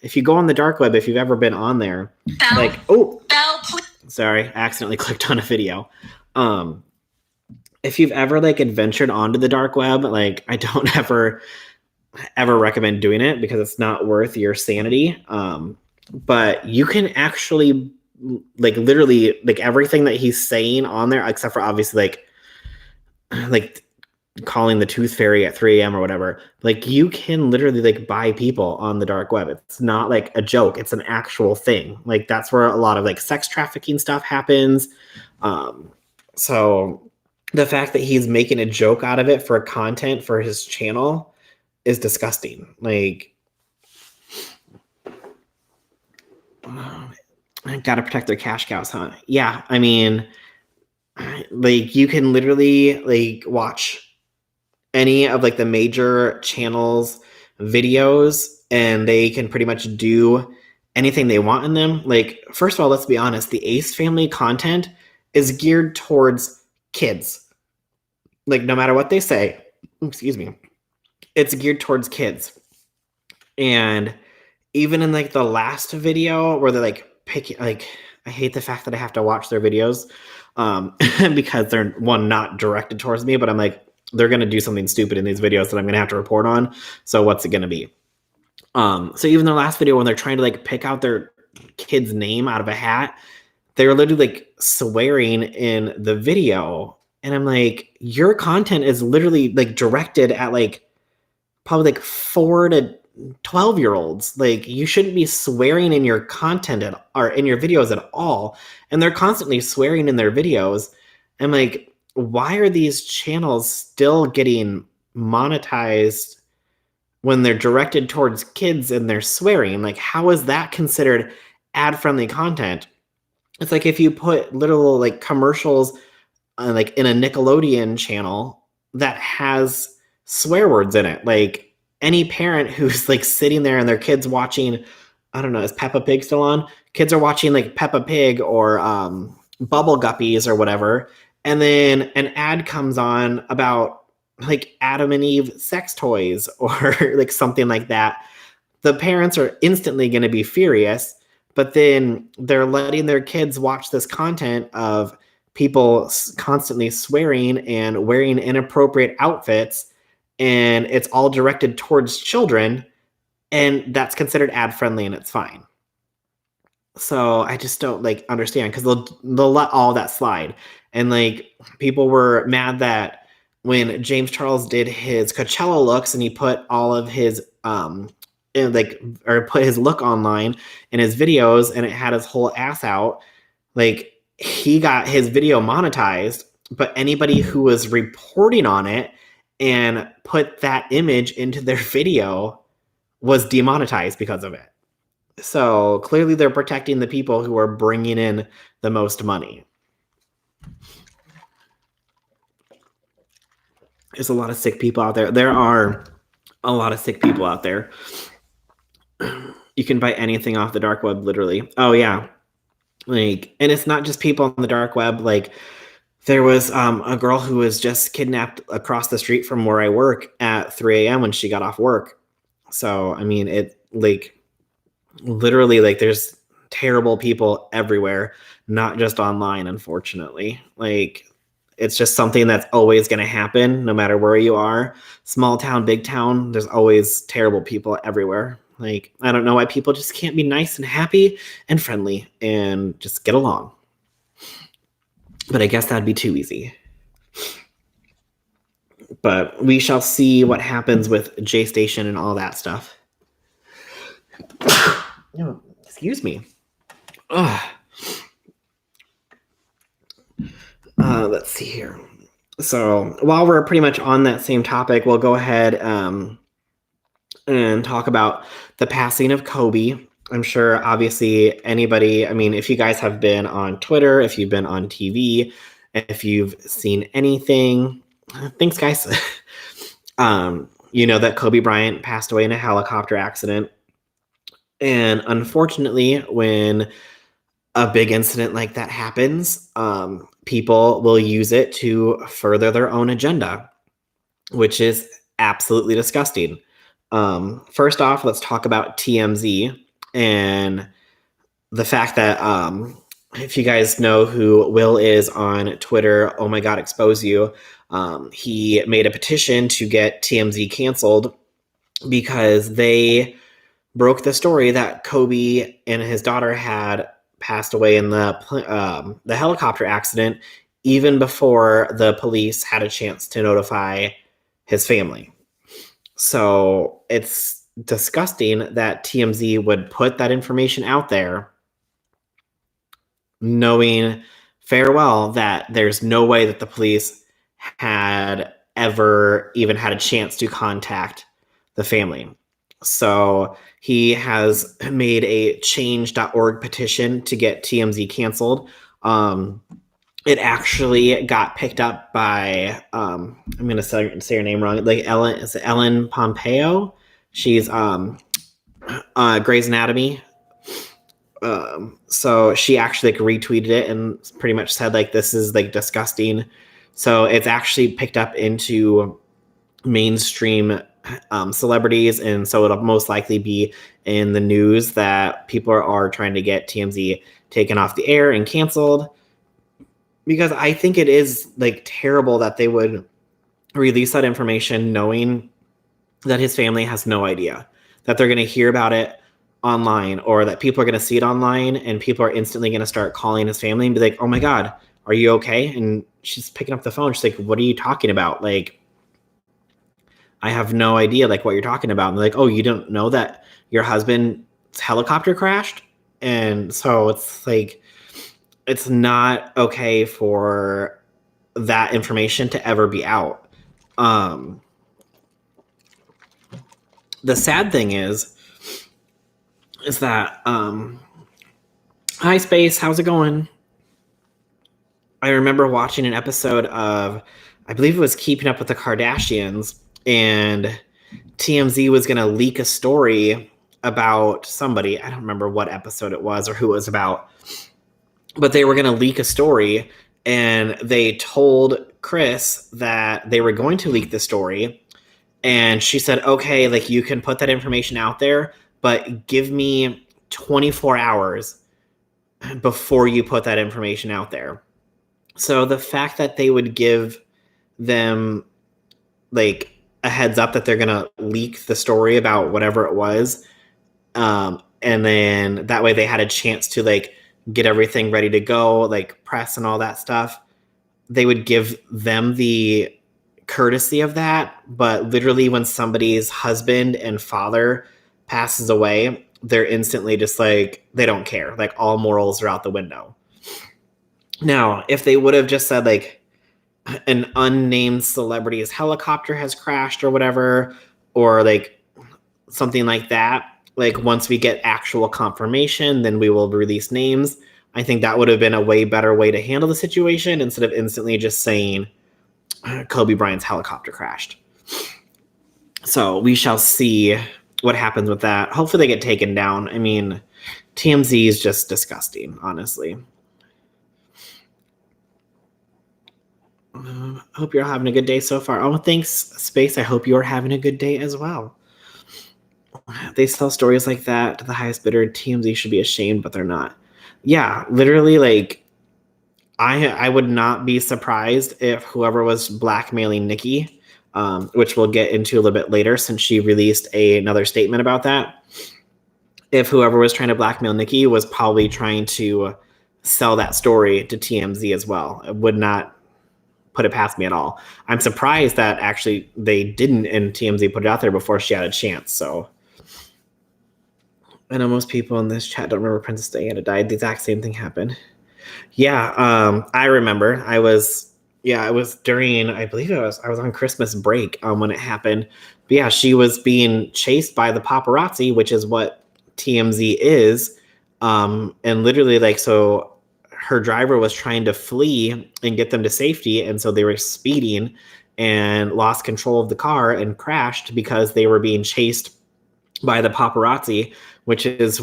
if you go on the dark web, if you've ever been on there, like, oh, sorry, I accidentally clicked on a video. If you've ever like adventured onto the dark web, like, I don't ever recommend doing it because it's not worth your sanity. But you can actually like literally like everything that he's saying on there, except for obviously like calling the tooth fairy at 3 a.m. or whatever. Like, you can literally like buy people on the dark web. It's not like a joke. It's an actual thing. Like, that's where a lot of like sex trafficking stuff happens. So the fact that he's making a joke out of it for content for his channel is disgusting. Like, gotta protect their cash cows, huh? Yeah, I mean, like, you can literally like watch any of like the major channels videos and they can pretty much do anything they want in them. Like, first of all, let's be honest, the Ace family content is geared towards kids. Like, no matter what they say, excuse me, it's geared towards kids. And even in like the last video where they're like picking, like, I hate the fact that I have to watch their videos because they're, one, not directed towards me, but I'm like, they're going to do something stupid in these videos that I'm going to have to report on. So what's it going to be? So even their last video when they're trying to like pick out their kid's name out of a hat, they're literally like swearing in the video. And I'm like, your content is literally like directed at like probably like 4 to 12-year-olds. Like, you shouldn't be swearing in your content or in your videos at all. And they're constantly swearing in their videos. I'm like, why are these channels still getting monetized when they're directed towards kids and they're swearing? Like, how is that considered ad-friendly content? It's like if you put little like commercials like in a Nickelodeon channel that has swear words in it. Like, any parent who's like sitting there and their kids watching, I don't know, is Peppa Pig still on? Kids are watching like Peppa Pig or Bubble Guppies or whatever. And then an ad comes on about like Adam and Eve sex toys or like something like that. The parents are instantly going to be furious, but then they're letting their kids watch this content of people constantly swearing and wearing inappropriate outfits, and it's all directed towards children, and that's considered ad friendly and it's fine. So I just don't like understand, because they'll let all that slide. And like, people were mad that when James Charles did his Coachella looks and he put all of his like, or put his look online in his videos and it had his whole ass out, like, he got his video monetized, but anybody who was reporting on it and put that image into their video was demonetized because of it. So clearly they're protecting the people who are bringing in the most money. There's a lot of sick people out there. There are a lot of sick people out there. You can buy anything off the dark web, literally. Oh yeah. Like, and it's not just people on the dark web. Like, there was a girl who was just kidnapped across the street from where I work at 3 a.m. when she got off work. So, I mean, it like literally like there's terrible people everywhere, not just online, unfortunately. Like, it's just something that's always going to happen no matter where you are. Small town, big town, there's always terrible people everywhere. Like, I don't know why people just can't be nice and happy and friendly and just get along. But I guess that'd be too easy. But we shall see what happens with ImJayStation and all that stuff. Oh, excuse me. Let's see here. So while we're pretty much on that same topic, we'll go ahead and talk about the passing of Kobe. I'm sure, obviously, anybody, I mean, if you guys have been on Twitter, if you've been on TV, if you've seen anything, thanks, guys. You know that Kobe Bryant passed away in a helicopter accident. And unfortunately, when a big incident like that happens, people will use it to further their own agenda, which is absolutely disgusting. First off, let's talk about TMZ and the fact that if you guys know who Will is on Twitter, oh my God, expose you. He made a petition to get TMZ canceled because they broke the story that Kobe and his daughter had passed away in the helicopter accident even before the police had a chance to notify his family. So it's disgusting that TMZ would put that information out there knowing fair well that there's no way that the police had ever even had a chance to contact the family. So he has made a change.org petition to get TMZ canceled. It actually got picked up by, I'm going to say her name wrong, like Ellen Pompeo. She's Grey's Anatomy. So she actually like retweeted it and pretty much said like, this is like disgusting. So it's actually picked up into mainstream celebrities, and so it'll most likely be in the news that people are trying to get TMZ taken off the air and canceled, because I think it is like terrible that they would release that information knowing that his family has no idea, that they're going to hear about it online, or that people are going to see it online and people are instantly going to start calling his family and be like, oh my God, are you okay? And she's picking up the phone. She's like, what are you talking about? Like, I have no idea like what you're talking about. And they're like, oh, you don't know that your husband's helicopter crashed? And so it's like, it's not okay for that information to ever be out. The sad thing is that, hi Space, how's it going? I remember watching an episode of, I believe it was Keeping Up with the Kardashians, and TMZ was going to leak a story about somebody. I don't remember what episode it was or who it was about, but they were going to leak a story, and they told Chris that they were going to leak the story. And she said, okay, like you can put that information out there, but give me 24 hours before you put that information out there. So the fact that they would give them like a heads up that they're going to leak the story about whatever it was, and then that way they had a chance to like get everything ready to go, like press and all that stuff, they would give them the courtesy of that. But literally when somebody's husband and father passes away, they're instantly just like, they don't care. Like all morals are out the window. Now, if they would have just said like an unnamed celebrity's helicopter has crashed or whatever, or like something like that, like once we get actual confirmation, then we will release names. I think that would have been a way better way to handle the situation instead of instantly just saying Kobe Bryant's helicopter crashed. So we shall see what happens with that. Hopefully they get taken down. I mean, TMZ is just disgusting, honestly. Hope you're having a good day so far. Oh, thanks, Space. I hope you're having a good day as well. They sell stories like that to the highest bidder. TMZ should be ashamed, but they're not. Yeah, literally, like, I would not be surprised if whoever was blackmailing Nikki, which we'll get into a little bit later since she released another statement about that, if whoever was trying to blackmail Nikki was probably trying to sell that story to TMZ as well. It would not put it past me at all. I'm surprised that actually they didn't and TMZ put it out there before she had a chance. So I know most people in this chat don't remember Princess Diana died. The exact same thing happened. Yeah, I remember. It was during, I believe I was on Christmas break when it happened. But yeah, she was being chased by the paparazzi, which is what TMZ is. And literally, like, so her driver was trying to flee and get them to safety. And so they were speeding and lost control of the car and crashed because they were being chased by the paparazzi, which is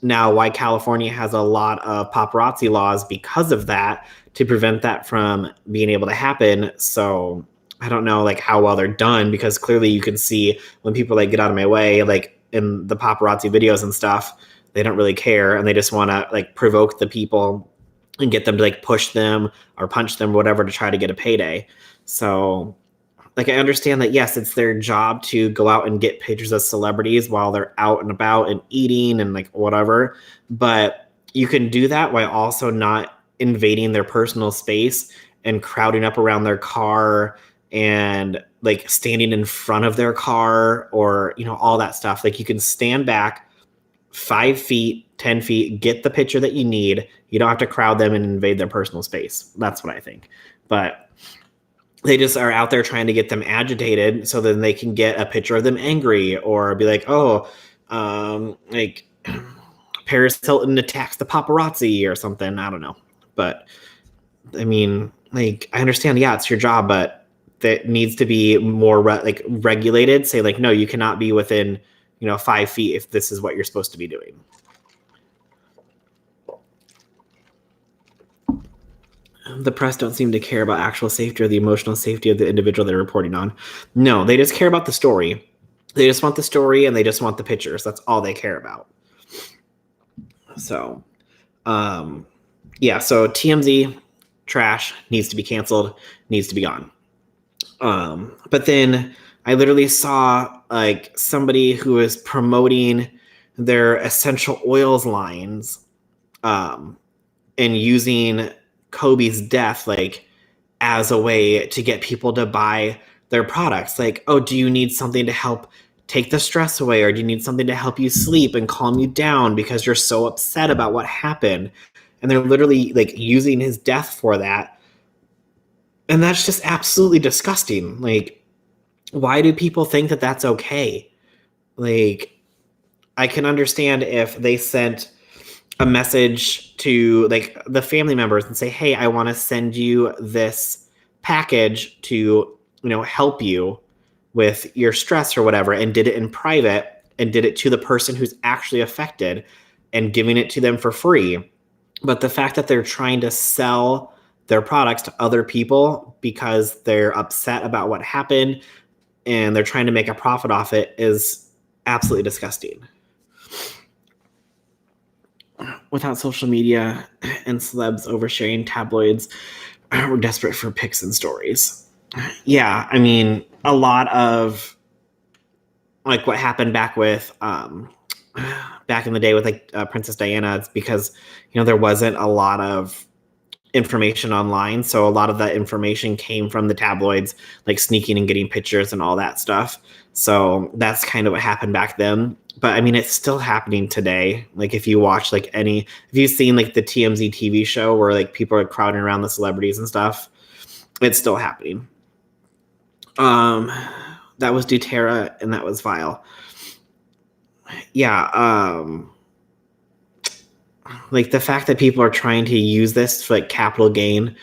now why California has a lot of paparazzi laws because of that, to prevent that from being able to happen. So I don't know like how well they're done, because clearly you can see when people like get out of my way, like in the paparazzi videos and stuff, they don't really care and they just want to like provoke the people and get them to like push them or punch them or whatever to try to get a payday. So like, I understand that, yes, it's their job to go out and get pictures of celebrities while they're out and about and eating and like whatever. But you can do that while also not invading their personal space and crowding up around their car and like standing in front of their car or, you know, all that stuff. Like, you can stand back 5 feet, 10 feet, get the picture that you need. You don't have to crowd them and invade their personal space. That's what I think. But they just are out there trying to get them agitated so then they can get a picture of them angry or be like, oh, like Paris Hilton attacks the paparazzi or something. I don't know. But I mean, like, I understand, yeah, it's your job, but that needs to be more regulated. Say like, no, you cannot be within, 5 feet if this is what you're supposed to be doing. The press don't seem to care about actual safety or the emotional safety of the individual they're reporting on. No, they just care about the story. They just want the story and they just want the pictures. That's all they care about. So, yeah, so TMZ, trash, needs to be canceled, needs to be gone. But then I literally saw like somebody who was promoting their essential oils lines and using Kobe's death like as a way to get people to buy their products. Like, oh, do you need something to help take the stress away, or do you need something to help you sleep and calm you down because you're so upset about what happened? And they're literally like using his death for that. And that's just absolutely disgusting. Like, why do people think that that's okay? Like, I can understand if they sent a message to like the family members and say, hey, I want to send you this package to, help you with your stress or whatever, and did it in private and did it to the person who's actually affected and giving it to them for free. But the fact that they're trying to sell their products to other people because they're upset about what happened and they're trying to make a profit off it is absolutely disgusting. Without social media and celebs oversharing, tabloids were desperate for pics and stories. Yeah, I mean, a lot of like what happened back in the day with like Princess Diana, it's because there wasn't a lot of information online, so a lot of that information came from the tabloids, like sneaking and getting pictures and all that stuff. So that's kind of what happened back then. But I mean, it's still happening today. Like, if you watch if you've seen like the TMZ TV show where like people are crowding around the celebrities and stuff, it's still happening. That was doTERRA and that was vile. Yeah. like the fact that people are trying to use this for like capital gain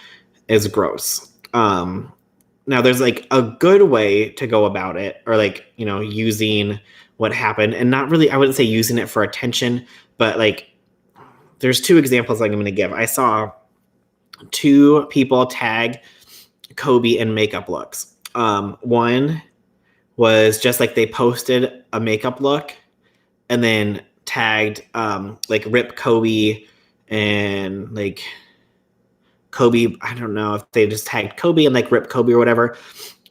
is gross. Now there's like a good way to go about it, or like, you know, using what happened, and not really, I wouldn't say using it for attention, but like there's two examples I'm going to give. I saw two people tag Kobe in makeup looks. One was just like they posted a makeup look and then tagged like Rip Kobe and like Kobe. I don't know if they just tagged Kobe and like Rip Kobe or whatever,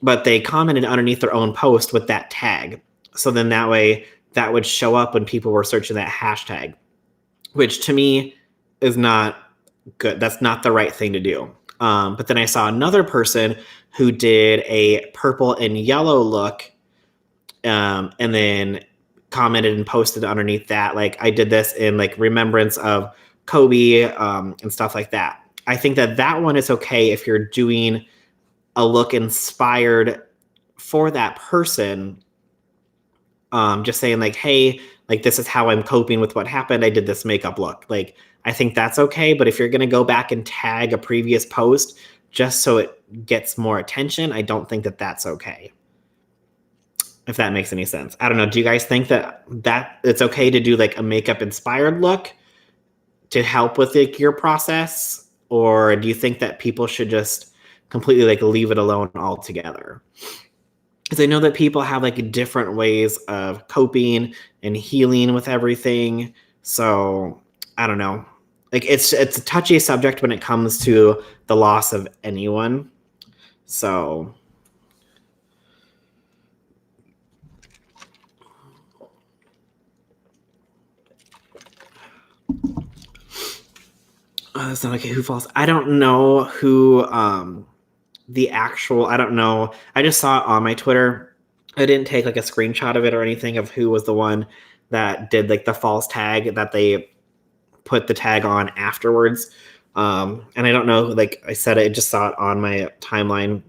but they commented underneath their own post with that tag. So then that way that would show up when people were searching that hashtag, which to me is not good. That's not the right thing to do. But then I saw another person who did a purple and yellow look, and then commented and posted underneath that, like, I did this in like remembrance of Kobe, and stuff like that. I think that that one is okay if you're doing a look inspired for that person. Just saying like, hey, like this is how I'm coping with what happened. I did this makeup look. Like, I think that's okay. But if you're going to go back and tag a previous post just so it gets more attention, I don't think that that's okay. If that makes any sense. I don't know. Do you guys think that it's okay to do like a makeup inspired look to help with like your process? Or do you think that people should just completely like leave it alone altogether? Because I know that people have like different ways of coping and healing with everything. So I don't know. Like it's a touchy subject when it comes to the loss of anyone. So that's not okay. Who falls? I don't know who the actual, I don't know. I just saw it on my Twitter. I didn't take like a screenshot of it or anything of who was the one that did like the false tag that they put the tag on afterwards. And I don't know, like I said, I just saw it on my timeline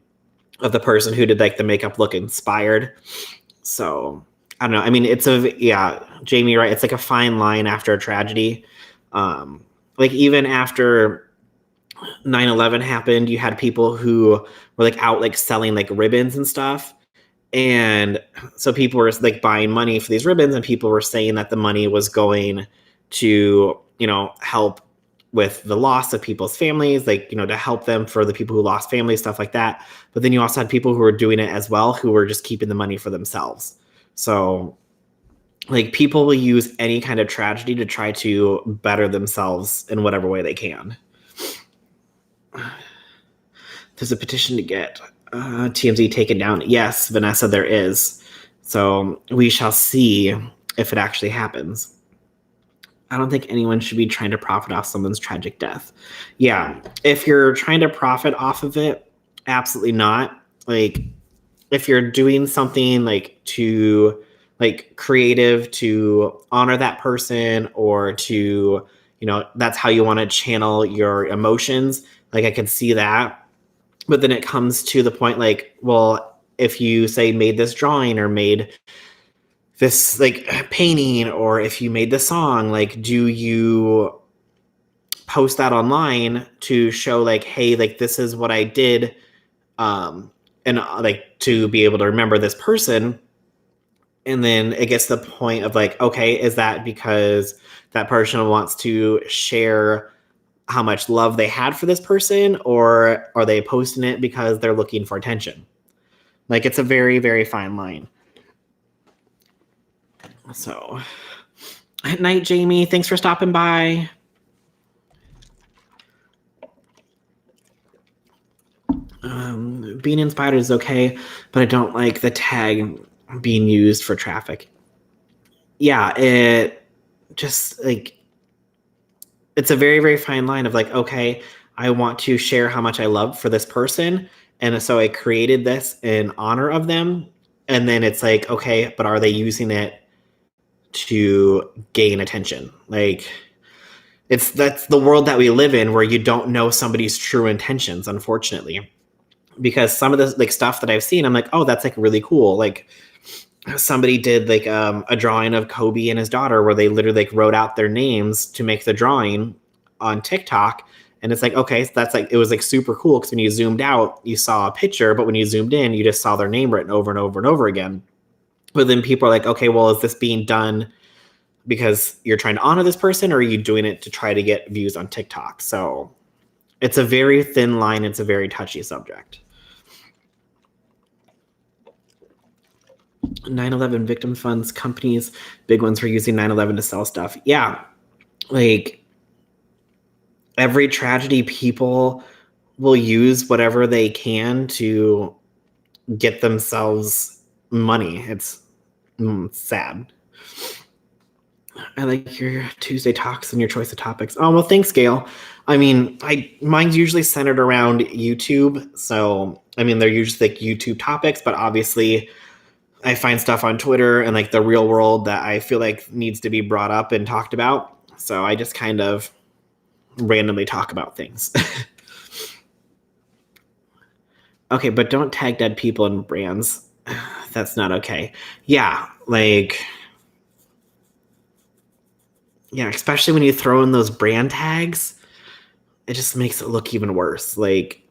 of the person who did like the makeup look inspired. So I don't know. I mean, yeah, Jamie, right? It's like a fine line after a tragedy. Like even after 9/11 happened, you had people who were like out like selling like ribbons and stuff. And so people were like buying money for these ribbons, and people were saying that the money was going to, you know, help with the loss of people's families, like, you know, to help them for the people who lost families, stuff like that. But then you also had people who were doing it as well, who were just keeping the money for themselves. So like people will use any kind of tragedy to try to better themselves in whatever way they can. There's a petition to get TMZ taken down. Yes, Vanessa, there is. So we shall see if it actually happens. I don't think anyone should be trying to profit off someone's tragic death. Yeah, if you're trying to profit off of it, absolutely not. Like, if you're doing something like to like creative to honor that person, or to, you know, that's how you want to channel your emotions, like I can see that. But then it comes to the point like, well, if you say made this drawing or made this like painting, or if you made the song, like, do you post that online to show like, hey, like this is what I did, and like to be able to remember this person? And then it gets to the point of like, okay, is that because that person wants to share how much love they had for this person, or are they posting it because they're looking for attention? Like, it's a very, very fine line. So, at night, Jamie, thanks for stopping by. Being inspired is okay, but I don't like the tag being used for traffic. Yeah, it just like, it's a very, very fine line of like, okay, I want to share how much I love for this person, and so I created this in honor of them. And then it's like, okay, but are they using it to gain attention? Like, that's the world that we live in, where you don't know somebody's true intentions, unfortunately. Because some of the like stuff that I've seen, I'm like, oh, that's like really cool. Like, somebody did like a drawing of Kobe and his daughter where they literally like wrote out their names to make the drawing on TikTok. And it's like, okay, so that's like, it was like super cool because when you zoomed out, you saw a picture, but when you zoomed in, you just saw their name written over and over and over again. But then people are like, okay, well, is this being done because you're trying to honor this person, or are you doing it to try to get views on TikTok? So it's a very thin line. It's a very touchy subject. 9/11 victim funds, companies, big ones, were using 9/11 to sell stuff. Yeah, like every tragedy, people will use whatever they can to get themselves money. It's sad. I like your Tuesday talks and your choice of topics. Oh, well, thanks, Gail. I mean, mine's usually centered around YouTube. So, I mean, they're usually like YouTube topics, but obviously I find stuff on Twitter and like the real world that I feel like needs to be brought up and talked about. So I just kind of randomly talk about things. Okay, but don't tag dead people and brands. That's not okay. Yeah, like, yeah, especially when you throw in those brand tags, it just makes it look even worse. Like,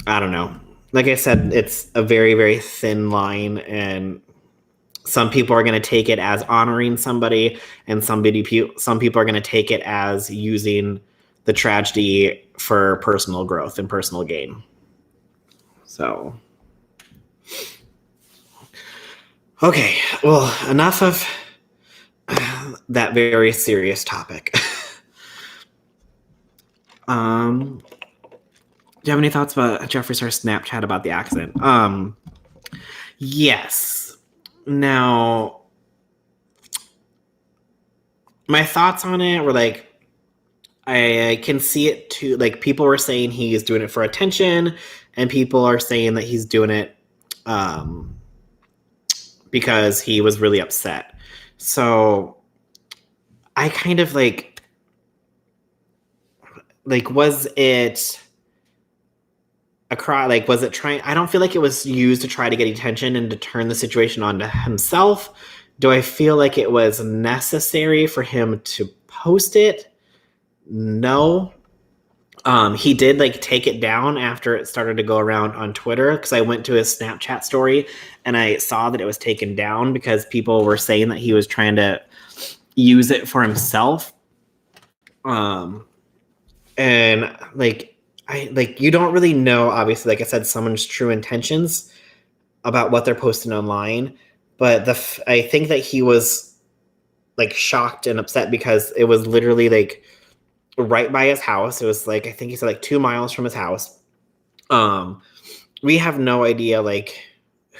I don't know. Like I said, it's a very, very thin line, and some people are going to take it as honoring somebody, and some people are going to take it as using the tragedy for personal growth and personal gain. So, okay, well, enough of that very serious topic. Do you have any thoughts about Jeffree Star's Snapchat about the accident? Yes. Now, my thoughts on it were like, I can see it too. Like, people were saying he's doing it for attention, and people are saying that he's doing it because he was really upset. So I kind of like, was it a cry? Like, was it trying? I don't feel like it was used to try to get attention and to turn the situation onto himself. Do I feel like it was necessary for him to post it? No. He did like take it down after it started to go around on Twitter, because I went to his Snapchat story and I saw that it was taken down because people were saying that he was trying to use it for himself. And like, you don't really know, obviously, like I said, someone's true intentions about what they're posting online. But I think that he was like shocked and upset because it was literally like right by his house. It was like, I think he said like 2 miles from his house. We have no idea like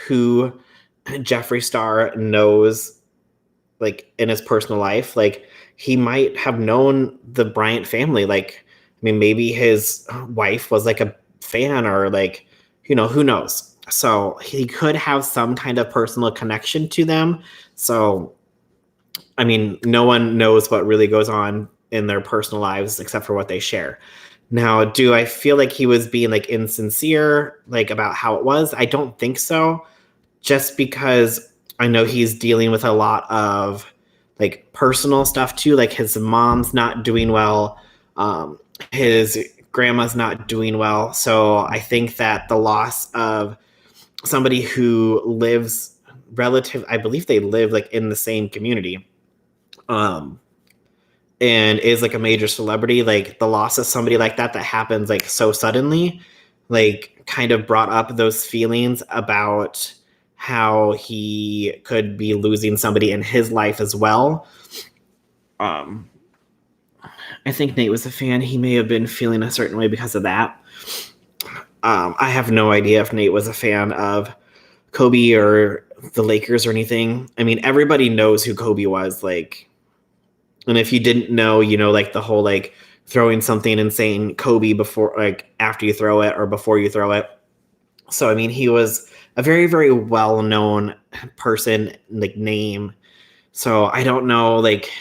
who Jeffree Star knows like in his personal life. Like, he might have known the Bryant family. Like, I mean, maybe his wife was like a fan, or like, who knows? So he could have some kind of personal connection to them. So, I mean, no one knows what really goes on in their personal lives except for what they share. Now, do I feel like he was being like insincere, like about how it was? I don't think so. Just because I know he's dealing with a lot of like personal stuff too. Like, his mom's not doing well. His grandma's not doing well. So I think that the loss of somebody who lives I believe they live like in the same community, and is like a major celebrity, like the loss of somebody like that happens like so suddenly, like kind of brought up those feelings about how he could be losing somebody in his life as well. I think Nate was a fan. He may have been feeling a certain way because of that. I have no idea if Nate was a fan of Kobe or the Lakers or anything. I mean, everybody knows who Kobe was, like, and if you didn't know, like the whole like throwing something and saying Kobe before, like after you throw it or before you throw it. So, I mean, he was a very, very well-known person, like name. So I don't know, like,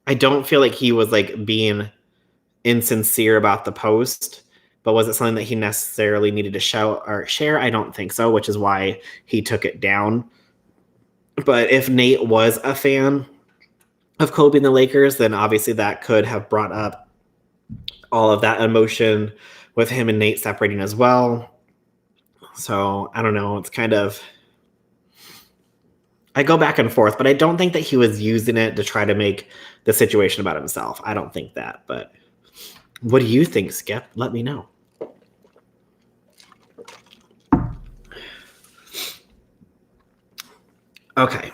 I don't feel like he was like being insincere about the post. but was it something that he necessarily needed to show or share? I don't think so, which is why he took it down. But if Nate was a fan of Kobe and the Lakers, then obviously that could have brought up all of that emotion with him and Nate separating as well. So I don't know. It's kind of, I go back and forth, but I don't think that he was using it to try to make the situation about himself. I don't think that. But what do you think, Skip? Let me know. Okay.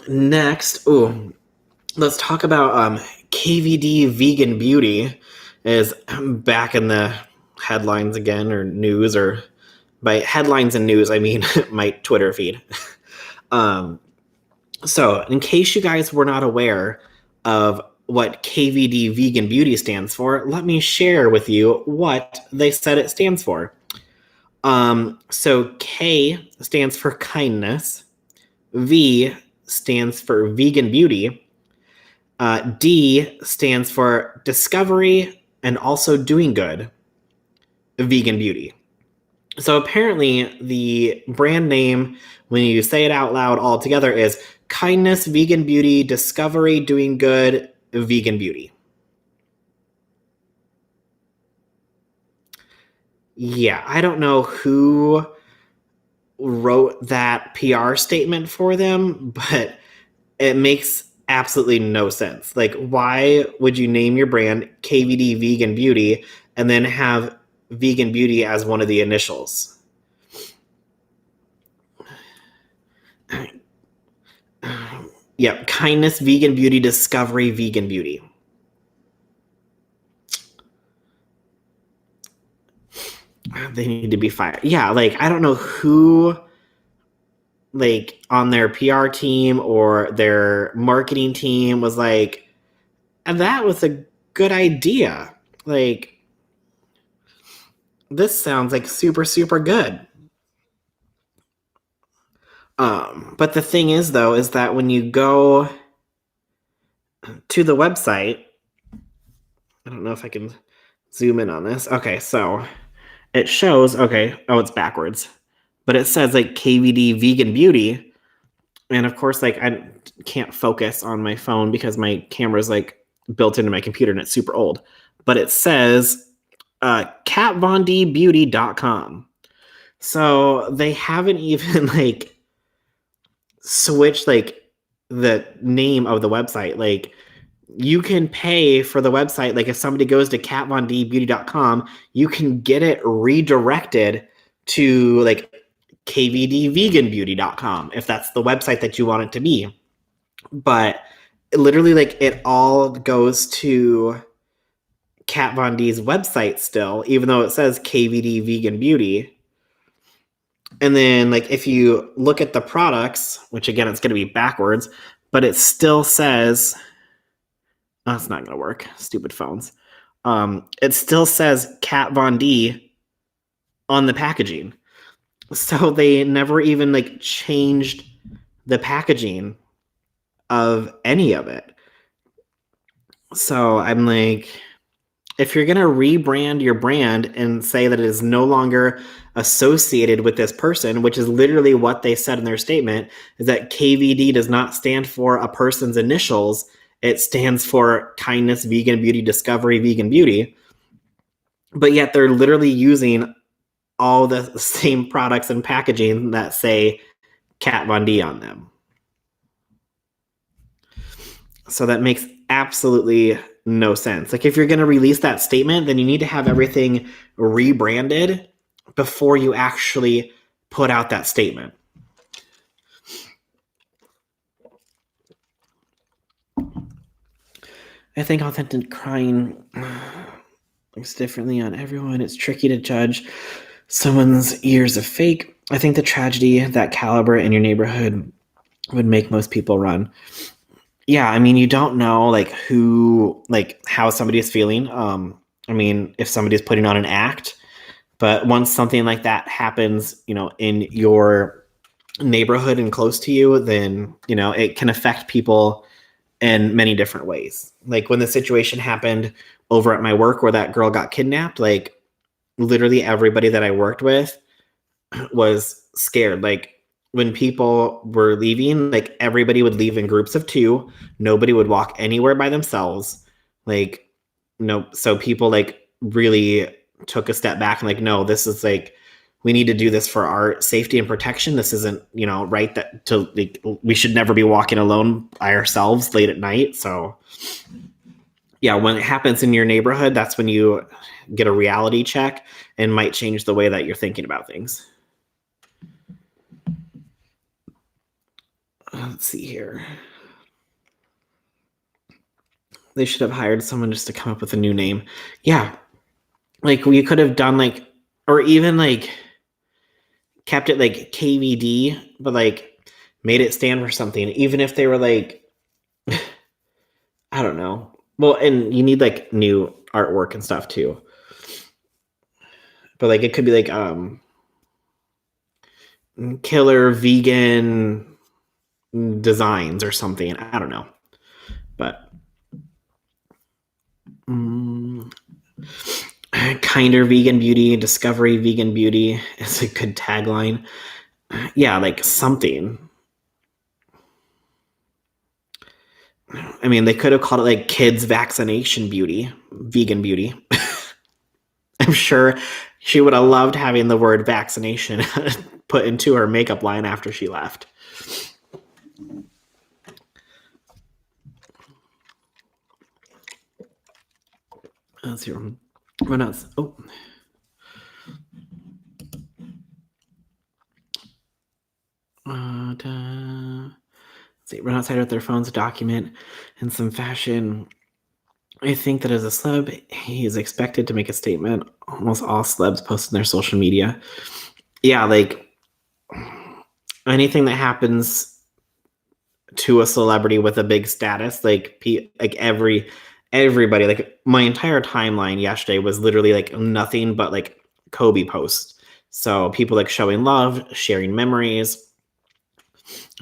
Next, let's talk about KVD Vegan Beauty is back in the headlines again, or news, or by headlines and news, I mean my Twitter feed. So in case you guys were not aware of what KVD Vegan Beauty stands for, let me share with you what they said it stands for. So K stands for kindness, V stands for vegan beauty, D stands for discovery and also doing good, vegan beauty. So apparently the brand name, when you say it out loud all together, is kindness, vegan beauty, discovery, doing good, vegan beauty. Yeah, I don't know who wrote that PR statement for them, but it makes absolutely no sense. Like, why would you name your brand KVD Vegan Beauty and then have vegan beauty as one of the initials? Yeah, kindness, vegan beauty, discovery, vegan beauty. They need to be fired. Yeah, like, I don't know who, like, on their PR team or their marketing team was like, that was a good idea. Like, this sounds like super, super good. But the thing is, though, is that when you go to the website, I don't know if I can zoom in on this. Okay, so it shows, okay, oh, it's backwards. But it says like KVD Vegan Beauty. And of course, like, I can't focus on my phone because my camera's like built into my computer and it's super old. But it says catvondbeauty.com. So they haven't even like switched like the name of the website. Like, you can pay for the website. Like, if somebody goes to catvondbeauty.com, you can get it redirected to like kvdveganbeauty.com if that's the website that you want it to be. But literally, like, it all goes to Kat Von D's website still, even though it says KVD Vegan Beauty. And then, like, if you look at the products, which again, it's going to be backwards, but it still says, oh, it's not going to work. Stupid phones. It still says Kat Von D on the packaging. So they never even like changed the packaging of any of it. So I'm like, if you're going to rebrand your brand and say that it is no longer associated with this person, which is literally what they said in their statement, is that KVD does not stand for a person's initials. It stands for kindness, vegan beauty, discovery, vegan beauty. But yet they're literally using all the same products and packaging that say Kat Von D on them. So that makes absolutely no sense. Like, if you're going to release that statement, then you need to have everything rebranded before you actually put out that statement. I think authentic crying looks differently on everyone. It's tricky to judge someone's years of fake. I think the tragedy that caliber in your neighborhood would make most people run. Yeah, I mean, you don't know like who, like how somebody is feeling. I mean, if somebody's putting on an act, but once something like that happens, you know, in your neighborhood and close to you, then, you know, it can affect people in many different ways. Like when the situation happened over at my work where that girl got kidnapped, like literally everybody that I worked with was scared. Like when people were leaving, like everybody would leave in groups of 2. Nobody would walk anywhere by themselves. Like, no, so people like really took a step back and like, no, this is like, we need to do this for our safety and protection. This isn't, right, that to like, we should never be walking alone by ourselves late at night. So yeah, when it happens in your neighborhood, that's when you get a reality check and might change the way that you're thinking about things. Let's see here. They should have hired someone just to come up with a new name. Yeah. Like we could have done like, or even like kept it like KVD, but like made it stand for something. Even if they were like, I don't know. Well, and you need like new artwork and stuff too. But like it could be like killer vegan designs or something. I don't know. But kinder vegan beauty, discovery vegan beauty is a good tagline. Yeah, like something. I mean, they could have called it like kids vaccination beauty, vegan beauty. I'm sure she would have loved having the word vaccination put into her makeup line after she left. Let's see. Run out. Oh. Let's see. Run outside with their phones, document, and some fashion. I think that as a celeb, he is expected to make a statement. Almost all celebs post on their social media. Yeah, like anything that happens to a celebrity with a big status, like everybody, like my entire timeline yesterday was literally like nothing but like Kobe posts. So people like showing love, sharing memories.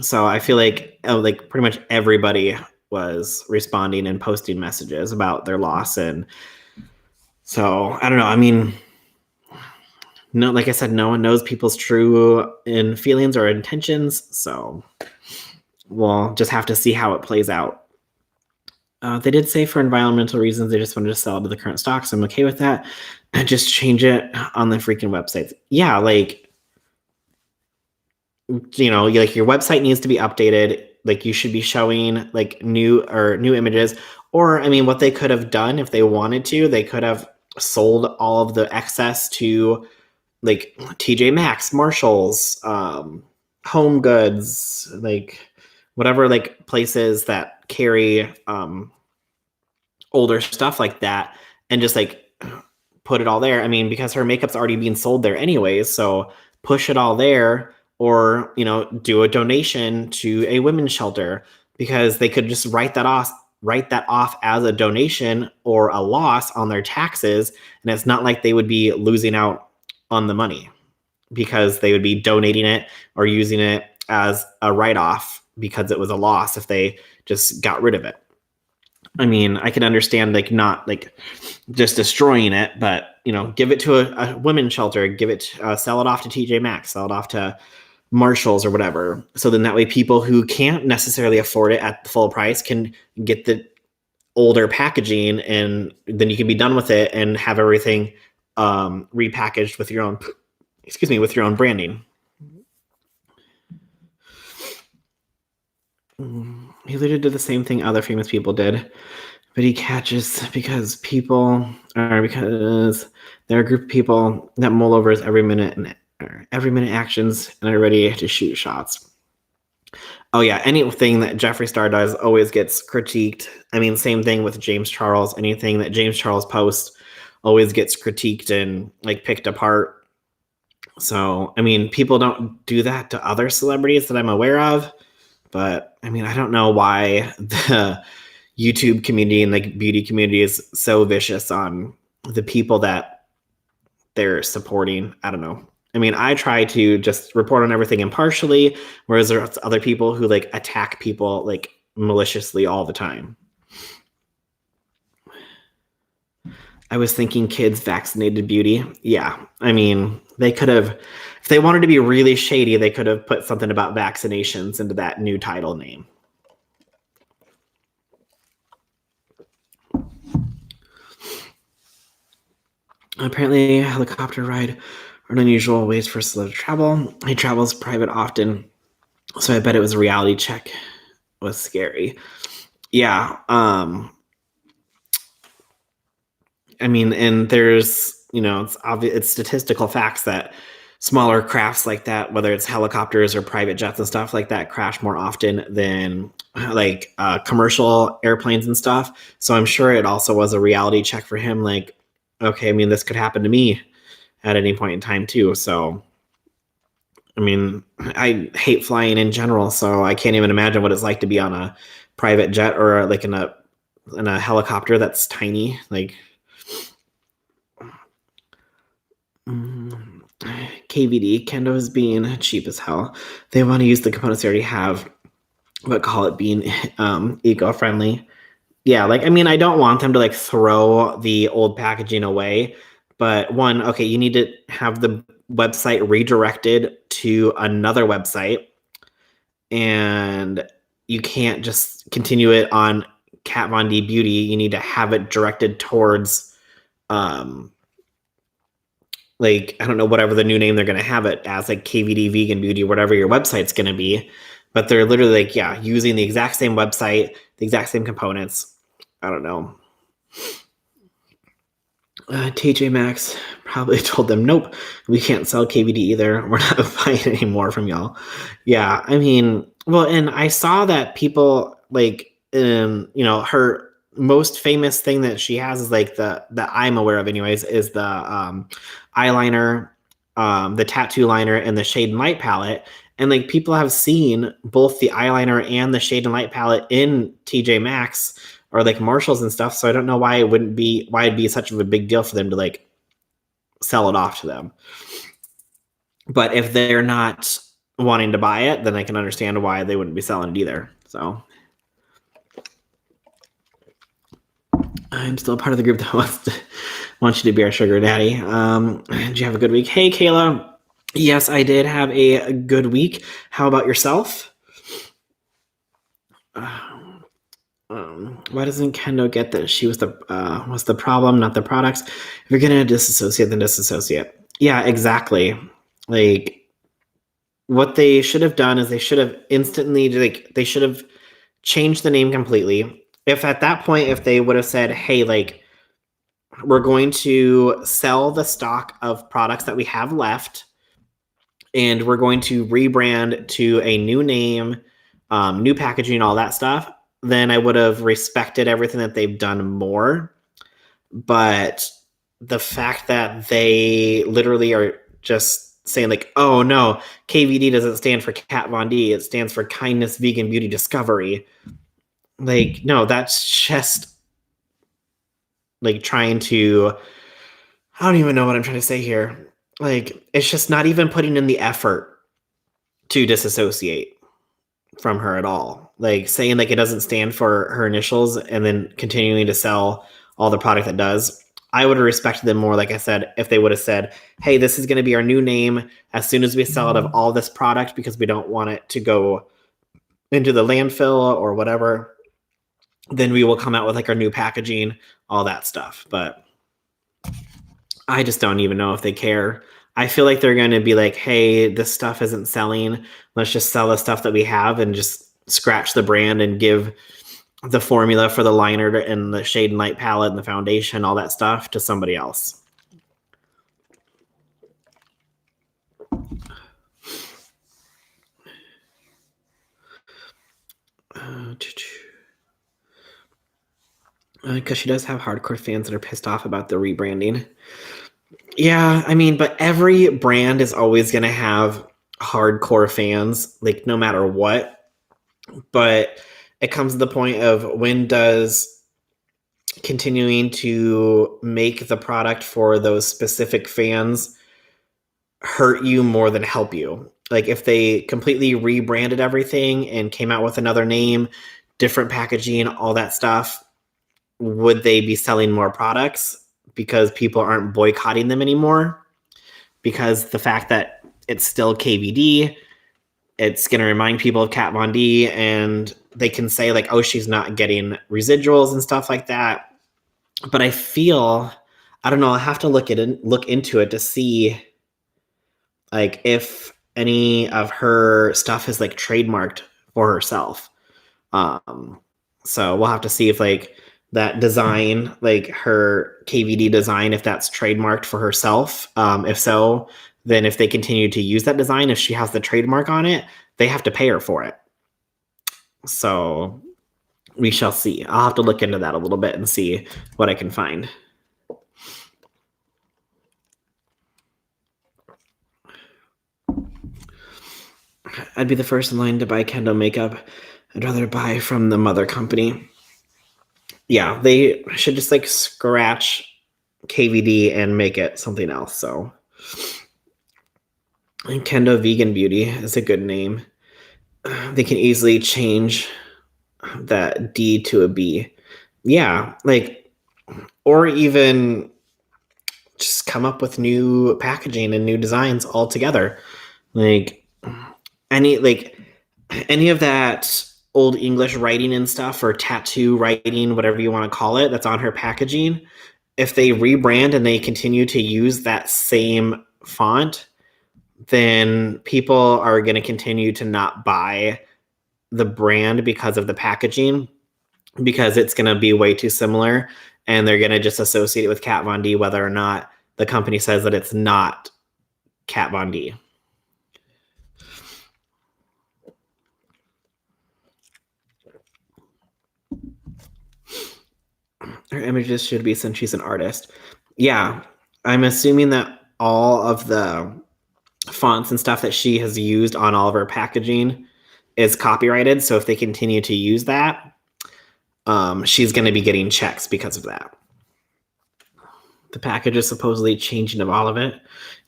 So I feel like pretty much everybody was responding and posting messages about their loss. And so I don't know. I mean, no, like I said, no one knows people's true feelings or intentions. So we'll just have to see how it plays out. They did say for environmental reasons, they just wanted to sell it to the current stocks. I'm okay with that. And just change it on the freaking websites. Yeah, like, like your website needs to be updated. Like you should be showing like new images. Or, I mean, what they could have done if they wanted to, they could have sold all of the excess to like TJ Maxx, Marshalls, Home Goods, like whatever like places that carry older stuff like that, and just like put it all there. I mean, because her makeup's already being sold there anyways, so push it all there, or do a donation to a women's shelter, because they could just write that off as a donation or a loss on their taxes, and it's not like they would be losing out on the money because they would be donating it or using it as a write-off because it was a loss if they just got rid of it. I mean, I can understand like not like just destroying it, but give it to a women's shelter, sell it off to TJ Maxx, sell it off to Marshalls or whatever. So then that way people who can't necessarily afford it at the full price can get the older packaging, and then you can be done with it and have everything repackaged with your own branding. He alluded to the same thing other famous people did, but he catches because there are a group of people that mull over his every minute actions and are ready to shoot shots. Oh yeah, anything that Jeffree Star does always gets critiqued. I mean, same thing with James Charles. Anything that James Charles posts always gets critiqued and like picked apart. So, I mean, people don't do that to other celebrities that I'm aware of. But I mean, I don't know why the YouTube community and like beauty community is so vicious on the people that they're supporting. I don't know. I mean, I try to just report on everything impartially, whereas there's other people who like attack people like maliciously all the time. I was thinking kids vaccinated beauty. Yeah. I mean, they could have, if they wanted to be really shady, they could have put something about vaccinations into that new title name. Apparently, a helicopter ride are an unusual ways for celeb to travel. He travels private often, so I bet it was a reality check. It was scary. Yeah. I mean, and there's, it's obvious, it's statistical facts that smaller crafts like that, whether it's helicopters or private jets and stuff like that, crash more often than like commercial airplanes and stuff. So I'm sure it also was a reality check for him. Like, okay, I mean, this could happen to me at any point in time too. So, I mean, I hate flying in general, so I can't even imagine what it's like to be on a private jet or like in a helicopter that's tiny. Like, KVD, Kendo is being cheap as hell. They want to use the components they already have, but call it being eco-friendly. Yeah, like, I mean, I don't want them to like throw the old packaging away, but one, okay, you need to have the website redirected to another website, and you can't just continue it on Kat Von D Beauty. You need to have it directed towards like, I don't know, whatever the new name they're going to have it as, like KVD Vegan Beauty, whatever your website's going to be. But they're literally like, yeah, using the exact same website, the exact same components. I don't know. TJ Maxx probably told them, nope, we can't sell KVD either. We're not buying anymore from y'all. Yeah, I mean, well, and I saw that people like, her most famous thing that she has is like that I'm aware of anyways, is the eyeliner, the tattoo liner, and the shade and light palette. And like people have seen both the eyeliner and the shade and light palette in TJ Maxx or like Marshalls and stuff. So I don't know why it'd be such of a big deal for them to like sell it off to them. But if they're not wanting to buy it, then I can understand why they wouldn't be selling it either. So I'm still part of the group that wants you to be our sugar daddy. Did you have a good week? Hey, Kayla. Yes, I did have a good week. How about yourself? Why doesn't Kendo get that she was the problem, not the products? If you're gonna disassociate, then disassociate. Yeah, exactly. Like, what they should have done is they should have instantly, like, they should have changed the name completely. If at that point, if they would have said, hey, like, we're going to sell the stock of products that we have left, and we're going to rebrand to a new name, new packaging, all that stuff, then I would have respected everything that they've done more. But the fact that they literally are just saying like, oh no, KVD doesn't stand for Kat Von D, it stands for Kindness Vegan Beauty Discovery. Like, no, that's just like trying to, I don't even know what I'm trying to say here. Like, it's just not even putting in the effort to disassociate from her at all. Like, saying like it doesn't stand for her initials and then continuing to sell all the product that does. I would have respected them more, like I said, if they would have said, hey, this is going to be our new name as soon as we sell out of all this product, because we don't want it to go into the landfill or whatever. Then we will come out with like our new packaging, all that stuff. But I just don't even know if they care. I feel like they're going to be like, hey, this stuff isn't selling. Let's just sell the stuff that we have and just scratch the brand and give the formula for the liner and the shade and light palette and the foundation, all that stuff, to somebody else. Because she does have hardcore fans that are pissed off about the rebranding. Yeah, I mean, but every brand is always going to have hardcore fans, like no matter what. But it comes to the point of, when does continuing to make the product for those specific fans hurt you more than help you? Like, if they completely rebranded everything and came out with another name, different packaging, all that stuff, would they be selling more products? because people aren't boycotting them anymore, because the fact that it's still KVD, it's going to remind people of Kat Von D, and they can say like, oh, she's not getting residuals and stuff like that. But I feel, I don't know, I'll have to look into it to see like if any of her stuff is like trademarked for herself. So we'll have to see if like that design, like her KVD design, if that's trademarked for herself. If so, then if they continue to use that design, if she has the trademark on it, they have to pay her for it. So we shall see. I'll have to look into that a little bit and see what I can find. I'd be the first in line to buy Kendo makeup. I'd rather buy from the mother company. Yeah, they should just like scratch KVD and make it something else. So, and Kendo Vegan Beauty is a good name. They can easily change that D to a B. Yeah, like, or even just come up with new packaging and new designs altogether. Like any of that old English writing and stuff, or tattoo writing, whatever you want to call it, that's on her packaging. If they rebrand and they continue to use that same font, then people are going to continue to not buy the brand because of the packaging, because it's going to be way too similar, and they're going to just associate it with Kat Von D, whether or not the company says that it's not Kat Von D. Her images should be, since she's an artist. Yeah, I'm assuming that all of the fonts and stuff that she has used on all of her packaging is copyrighted. So if they continue to use that, she's going to be getting checks because of that. The package is supposedly changing of all of it.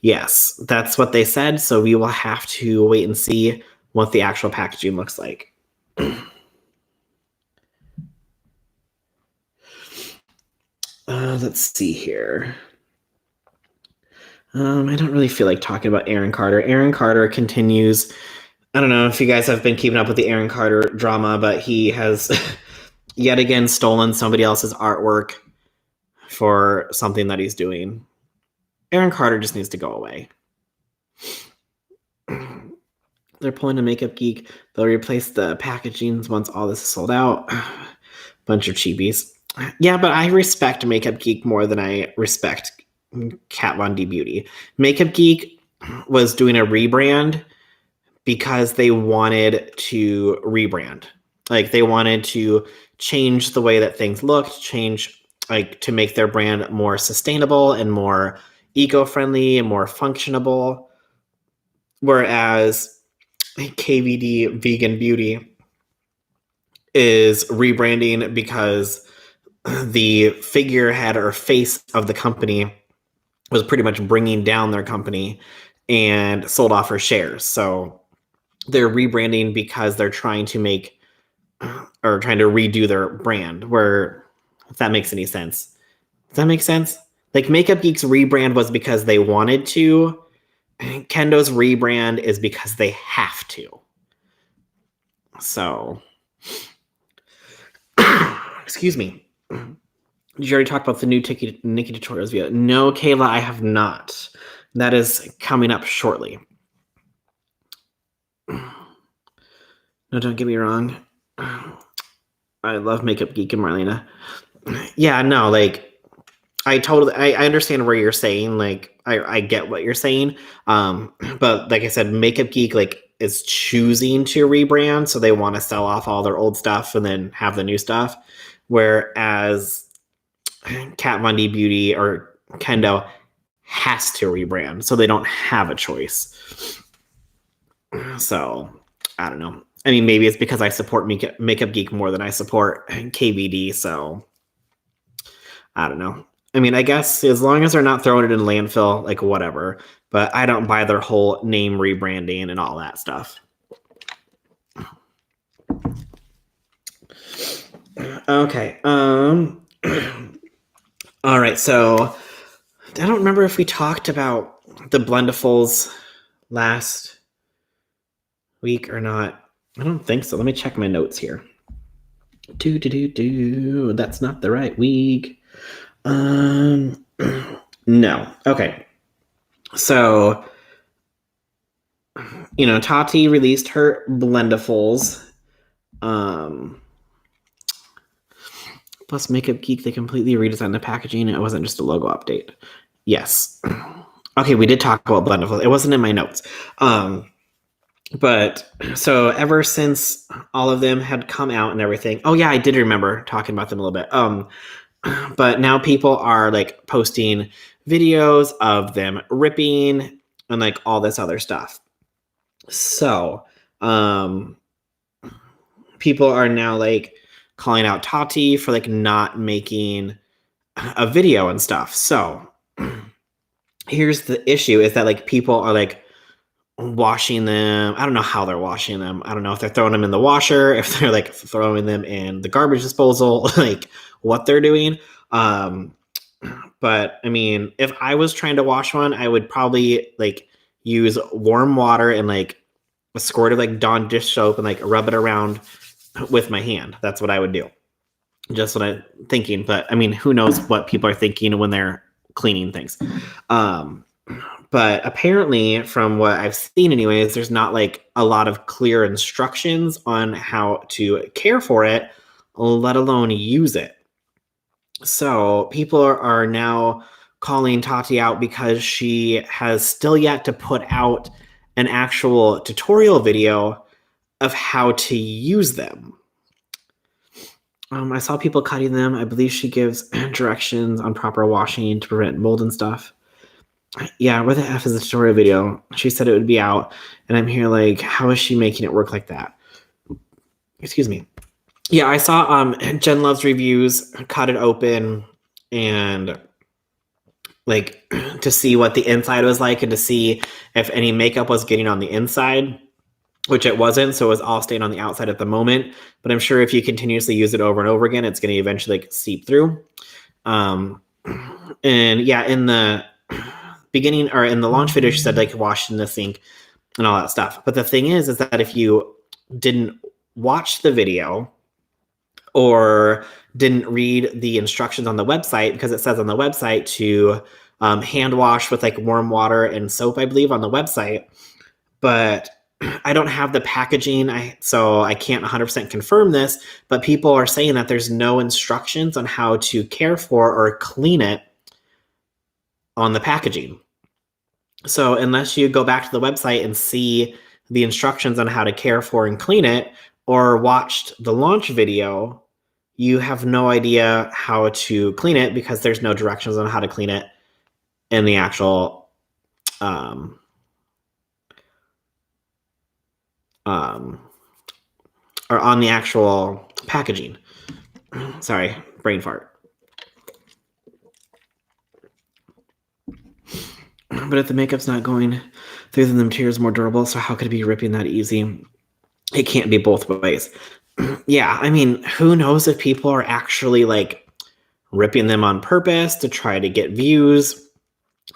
Yes, that's what they said. So we will have to wait and see what the actual packaging looks like. Let's see here. I don't really feel like talking about Aaron Carter. Aaron Carter continues. I don't know if you guys have been keeping up with the Aaron Carter drama, but he has yet again stolen somebody else's artwork for something that he's doing. Aaron Carter just needs to go away. They're pulling a Makeup Geek. They'll replace the packagings once all this is sold out. Bunch of cheapies. Yeah, but I respect Makeup Geek more than I respect Kat Von D Beauty. Makeup Geek was doing a rebrand because they wanted to rebrand. Like, they wanted to change the way that things looked, change, like, to make their brand more sustainable and more eco-friendly and more functionable. Whereas KVD Vegan Beauty is rebranding because the figurehead or face of the company was pretty much bringing down their company and sold off her shares. So they're rebranding because they're trying to make or trying to redo their brand, where, if that makes any sense. Does that make sense? Like, Makeup Geek's rebrand was because they wanted to. Kendo's rebrand is because they have to. So, excuse me. Did you already talk about the new NikkieTutorials video? No, Kayla, I have not. That is coming up shortly. No, don't get me wrong. I love Makeup Geek and Marlena. Yeah, no, like, I understand where you're saying. Like, I get what you're saying. But like I said, Makeup Geek, like, is choosing to rebrand, so they want to sell off all their old stuff and then have the new stuff. Whereas Kat Von D Beauty or Kendo has to rebrand, so they don't have a choice. So, I don't know. I mean, maybe it's because I support Makeup Geek more than I support KVD, so I don't know. I mean, I guess as long as they're not throwing it in landfill, like, whatever. But I don't buy their whole name rebranding and all that stuff. Okay. All right, so I don't remember if we talked about the Blendifuls last week or not. I don't think so. Let me check my notes here. That's not the right week. No. Okay. So, Tati released her Blendifuls. Plus Makeup Geek, they completely redesigned the packaging. It wasn't just a logo update. Yes. Okay, we did talk about Blendiful. It wasn't in my notes. But so ever since all of them had come out and everything, oh yeah, I did remember talking about them a little bit. But now people are like posting videos of them ripping and like all this other stuff. So, people are now like calling out Tati for like not making a video and stuff. So here's the issue is that like people are like washing them. I don't know how they're washing them. I don't know if they're throwing them in the washer, if they're like throwing them in the garbage disposal, like what they're doing. But I mean, if I was trying to wash one, I would probably like use warm water and like a squirt of like Dawn dish soap and like rub it around with my hand. That's what I would do. Just what I'm thinking. But I mean, who knows what people are thinking when they're cleaning things. But apparently, from what I've seen anyways, there's not like a lot of clear instructions on how to care for it, let alone use it. So people are now calling Tati out because she has still yet to put out an actual tutorial video of how to use them. I saw people cutting them. I believe she gives directions on proper washing to prevent mold and stuff. Yeah, where the F is the tutorial video? She said it would be out, and I'm here like, how is she making it work like that? Excuse me. Yeah, I saw Jen Love's reviews, cut it open, and like to see what the inside was like and to see if any makeup was getting on the inside, which it wasn't, so it was all staying on the outside at the moment. But I'm sure if you continuously use it over and over again, it's going to eventually like seep through. And yeah, in the beginning or in the launch video, she said like wash in the sink and all that stuff. But the thing is that if you didn't watch the video or didn't read the instructions on the website, because it says on the website to hand wash with like warm water and soap, I believe, on the website. But I don't have the packaging, so I can't 100% confirm this, but people are saying that there's no instructions on how to care for or clean it on the packaging. So unless you go back to the website and see the instructions on how to care for and clean it, or watched the launch video, you have no idea how to clean it because there's no directions on how to clean it in the actual or on the actual packaging. Sorry, brain fart. But if the makeup's not going through, then the material is more durable. So how could it be ripping that easy? It can't be both ways. Yeah, I mean, who knows if people are actually like ripping them on purpose to try to get views.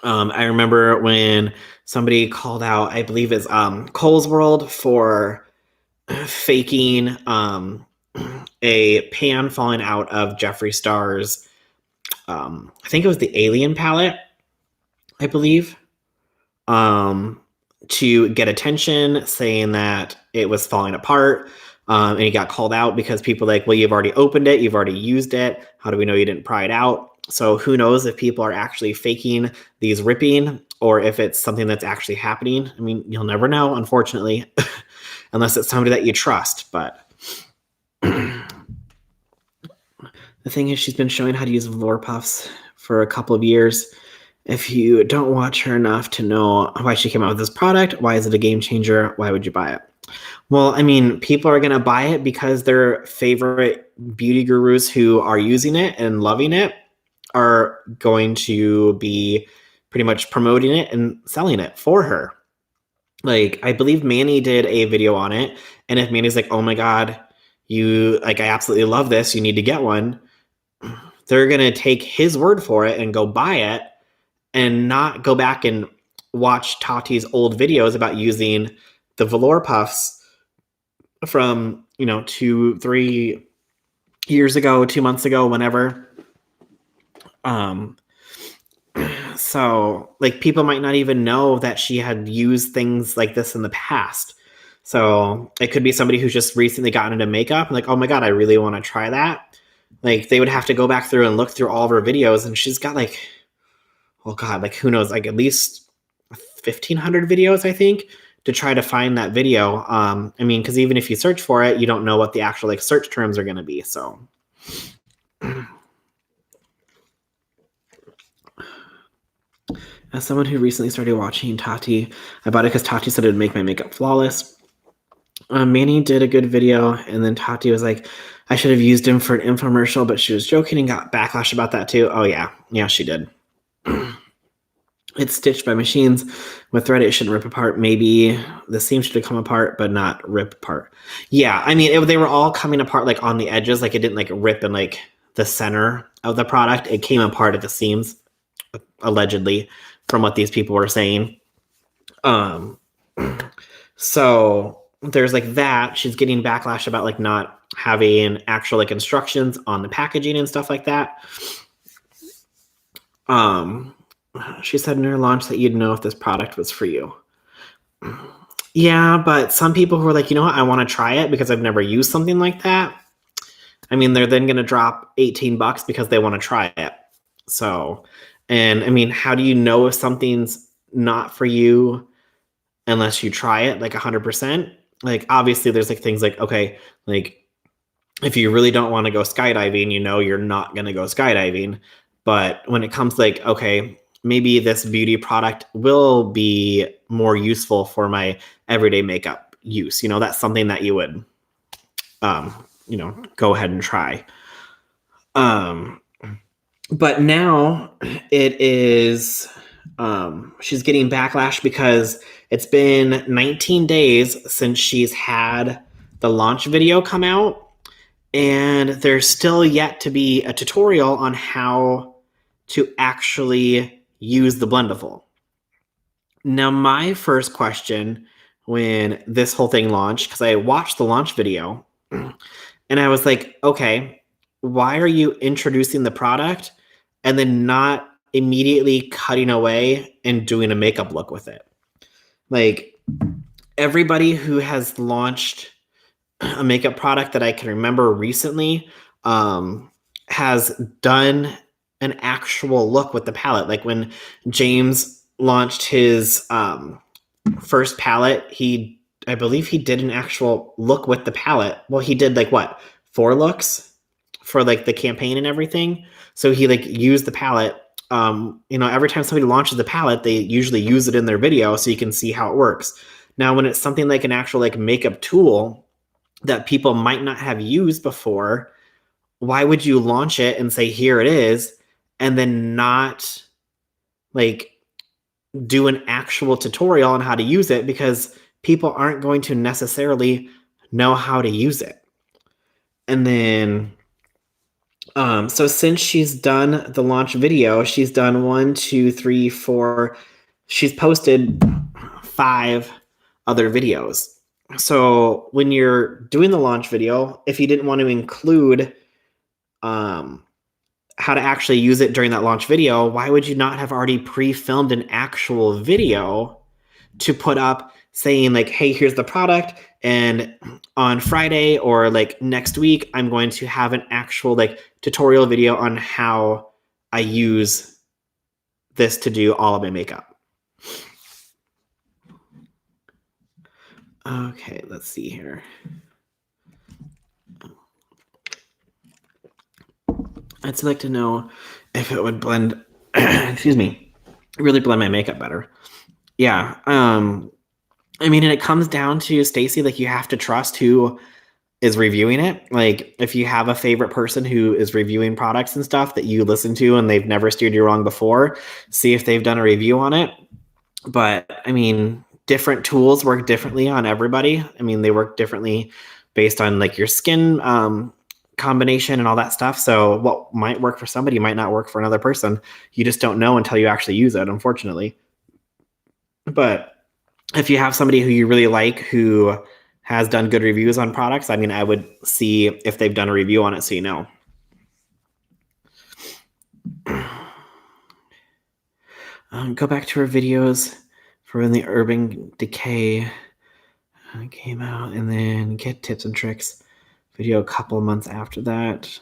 I remember when somebody called out, I believe it's Cole's World for faking a pan falling out of Jeffree Star's, I think it was the Alien palette, I believe, to get attention, saying that it was falling apart. And he got called out because people were like, well, you've already opened it, you've already used it. How do we know you didn't pry it out? So who knows if people are actually faking these ripping or if it's something that's actually happening. I mean, you'll never know, unfortunately, unless it's somebody that you trust. But the thing is, she's been showing how to use velour puffs for a couple of years. If you don't watch her enough to know why she came out with this product, why is it a game changer? Why would you buy it? Well, I mean, people are going to buy it because their favorite beauty gurus who are using it and loving it are going to be pretty much promoting it and selling it for her. Like, I believe Manny did a video on it. And if Manny's like, oh my God, I absolutely love this, you need to get one, they're going to take his word for it and go buy it and not go back and watch Tati's old videos about using the velour puffs from, 2-3 years ago, 2 months ago, whenever. So like people might not even know that she had used things like this in the past. So it could be somebody who's just recently gotten into makeup and like, oh my God, I really want to try that. Like they would have to go back through and look through all of her videos, and she's got like, oh God, like who knows, like at least 1,500 videos, I think, to try to find that video. Because even if you search for it, you don't know what the actual like search terms are going to be. So as someone who recently started watching Tati, I bought it because Tati said it would make my makeup flawless. Manny did a good video, and then Tati was like, I should have used him for an infomercial, but she was joking and got backlash about that too. Oh yeah. Yeah, she did. It's stitched by machines. With thread, it shouldn't rip apart. Maybe the seam should have come apart, but not rip apart. Yeah, they were all coming apart like on the edges. Like it didn't like rip in like the center of the product. It came apart at the seams, allegedly, from what these people were saying. So there's like that. She's getting backlash about like not having actual like instructions on the packaging and stuff like that. She said in her launch that you'd know if this product was for you. Yeah, but some people who are like, you know what, I want to try it because I've never used something like that. They're then going to drop $18 because they want to try it. So, and how do you know if something's not for you unless you try it like 100%? Like, obviously there's like things like, okay, like if you really don't want to go skydiving, you're not going to go skydiving. But when it comes like, okay, maybe this beauty product will be more useful for my everyday makeup use. That's something that you would, go ahead and try. But now it is, she's getting backlash because it's been 19 days since she's had the launch video come out, and there's still yet to be a tutorial on how to actually use the Blendiful. Now, my first question when this whole thing launched, because I watched the launch video, and I was like, okay, why are you introducing the product and then not immediately cutting away and doing a makeup look with it? Like, everybody who has launched a makeup product that I can remember recently has done an actual look with the palette. Like when James launched his first palette, I believe he did an actual look with the palette. Well, he did like 4 looks for like the campaign and everything. So he like used the palette. Every time somebody launches the palette, they usually use it in their video so you can see how it works. Now, when it's something like an actual like makeup tool that people might not have used before, why would you launch it and say, here it is, and then not like do an actual tutorial on how to use it? Because people aren't going to necessarily know how to use it. And then, so since she's done the launch video, she's done 1, 2, 3, 4, she's posted 5 other videos. So when you're doing the launch video, if you didn't want to include how to actually use it during that launch video, why would you not have already pre-filmed an actual video to put up saying like, hey, here's the product, and on Friday or like next week, I'm going to have an actual like tutorial video on how I use this to do all of my makeup. Okay, let's see here. I'd like to know if it would blend, excuse me, really blend my makeup better. Yeah. And it comes down to, Stacey, like you have to trust who is reviewing it. Like if you have a favorite person who is reviewing products and stuff that you listen to and they've never steered you wrong before, see if they've done a review on it. But different tools work differently on everybody. They work differently based on like your skin combination and all that stuff. So what might work for somebody might not work for another person. You just don't know until you actually use it, unfortunately. But if you have somebody who you really like who has done good reviews on products, I mean, I would see if they've done a review on it so you know. Go back to her videos for when the Urban Decay came out, and then Get Tips and Tricks video a couple of months after that.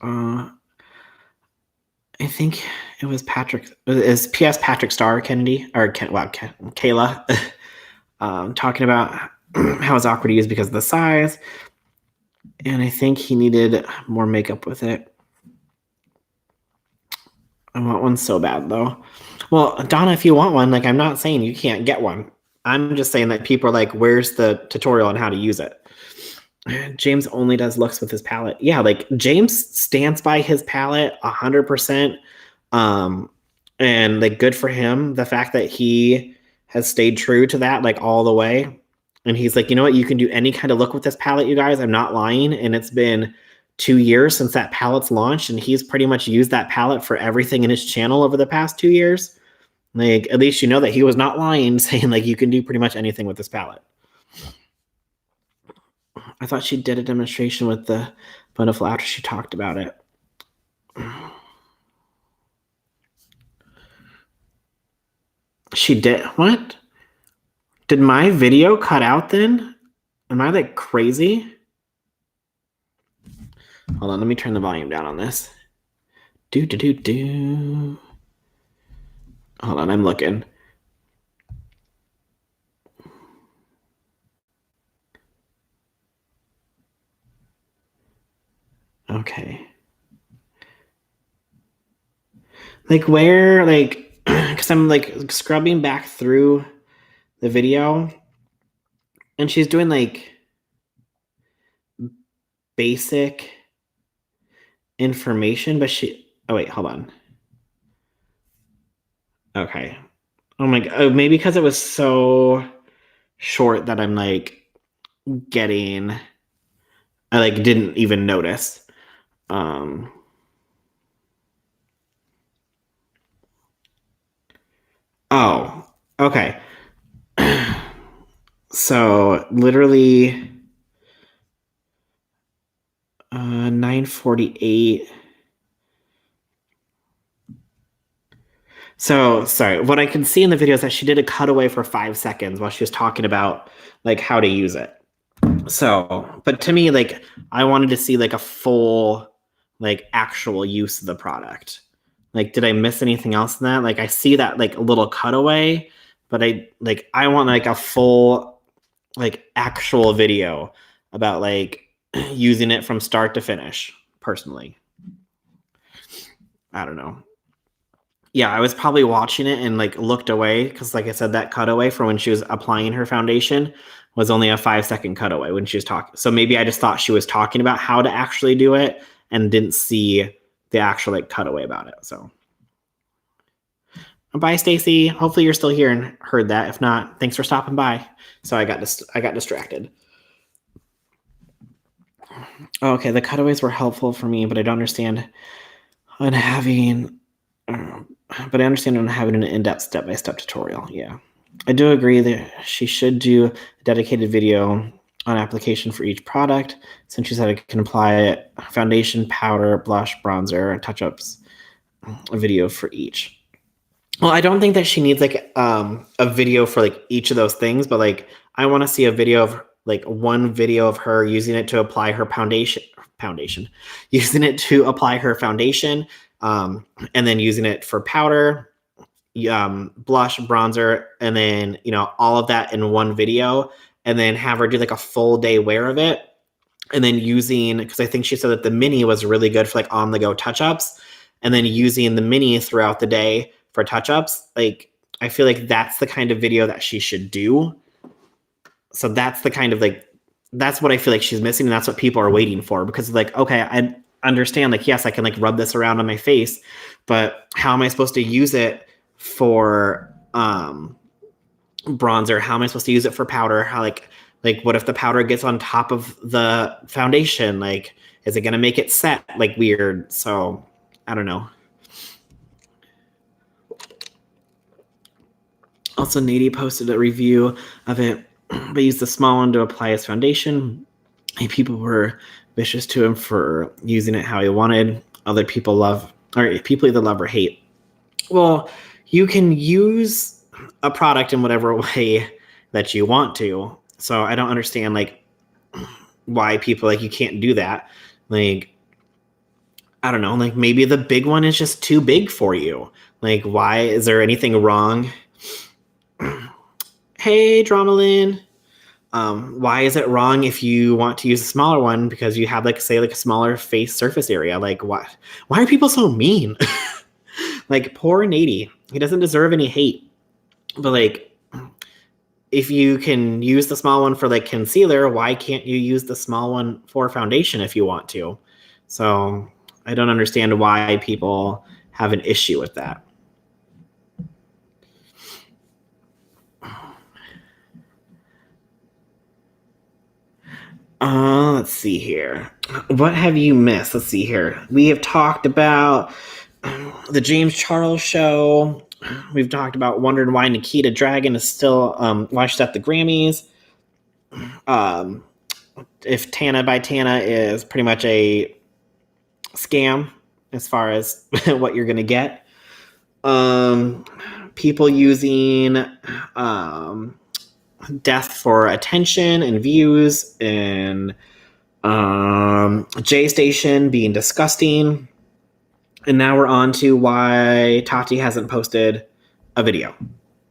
I think it was P.S. Patrick Starr Kennedy, or Kayla, talking about how it's awkward to use because of the size. And I think he needed more makeup with it. I want one so bad, though. Well, Donna, if you want one, like, I'm not saying you can't get one. I'm just saying that people are like, where's the tutorial on how to use it? James only does looks with his palette. Yeah, like, James stands by his palette 100%. And, like, good for him. The fact that he has stayed true to that, like, all the way. And he's like, you know what? You can do any kind of look with this palette, you guys. I'm not lying. And it's been 2 years since that palette's launched, and he's pretty much used that palette for everything in his channel over the past 2 years. Like, at least you know that he was not lying, saying like you can do pretty much anything with this palette. I thought she did a demonstration with the Blendiful after she talked about it. She did. What? Did my video cut out then? Am I like crazy? Hold on, let me turn the volume down on this. Hold on, I'm looking. Okay. Like, where, like, because I'm like scrubbing back through the video, and she's doing like basic information, but oh wait, hold on. Okay. Oh my god, maybe because it was so short that I'm like I like didn't even notice. Oh, okay. So literally 9:48. So sorry, what I can see in the video is that she did a cutaway for 5 seconds while she was talking about like how to use it. So, but to me, like, I wanted to see like a full, like, actual use of the product. Like, did I miss anything else in that? Like, I see that like a little cutaway, but I want like a full, like, actual video about like using it from start to finish, personally. I don't know. Yeah, I was probably watching it and like looked away because, like I said, that cutaway for when she was applying her foundation was only a 5-second cutaway when she was talking. So maybe I just thought she was talking about how to actually do it and didn't see the actual like cutaway about it. So bye, Stacy. Hopefully you're still here and heard that. If not, thanks for stopping by. So I got distracted. Okay, the cutaways were helpful for me, but I don't understand on having. But I understand on having an in-depth step-by-step tutorial. Yeah, I do agree that she should do a dedicated video on application for each product, since she said I can apply foundation, powder, blush, bronzer, and touch-ups, a video for each. Well, I don't think that she needs like a video for like each of those things, but like I want to see a video of like one video of her using it to apply her foundation, using it to apply her foundation, and then using it for powder, blush, bronzer, and then, you know, all of that in one video, and then have her do like a full day wear of it. And then using, because I think she said that the mini was really good for like on the go touch-ups, and then using the mini throughout the day for touch-ups. Like, I feel like that's the kind of video that she should do. So that's the kind of like, that's what I feel like she's missing. And that's what people are waiting for, because like, okay, I understand, like, yes, I can like rub this around on my face, but how am I supposed to use it for bronzer? How am I supposed to use it for powder? How like Like, what if the powder gets on top of the foundation? Like, is it going to make it set like weird? So I don't know. Also, Nady posted a review of it. They used the small one to apply as foundation. And people were vicious to him for using it how he wanted. Other people people either love or hate. Well, you can use a product in whatever way that you want to. So I don't understand like why people like you can't do that. Like, I don't know, like maybe the big one is just too big for you. Like, why is there anything wrong? Hey, Dramalyn. Why is it wrong if you want to use a smaller one because you have like say like a smaller face surface area? Like, what? Why are people so mean? Like, poor Nady. He doesn't deserve any hate. But like, if you can use the small one for like concealer, why can't you use the small one for foundation if you want to? So I don't understand why people have an issue with that. Let's see here. What have you missed? Let's see here. We have talked about the James Charles show. We've talked about wondering why Nikita Drugun is still why she's at the Grammys. If Tana by Tana is pretty much a scam as far as what you're gonna get. People using death for attention and views, and ImJayStation being disgusting. And now we're on to why Tati hasn't posted a video.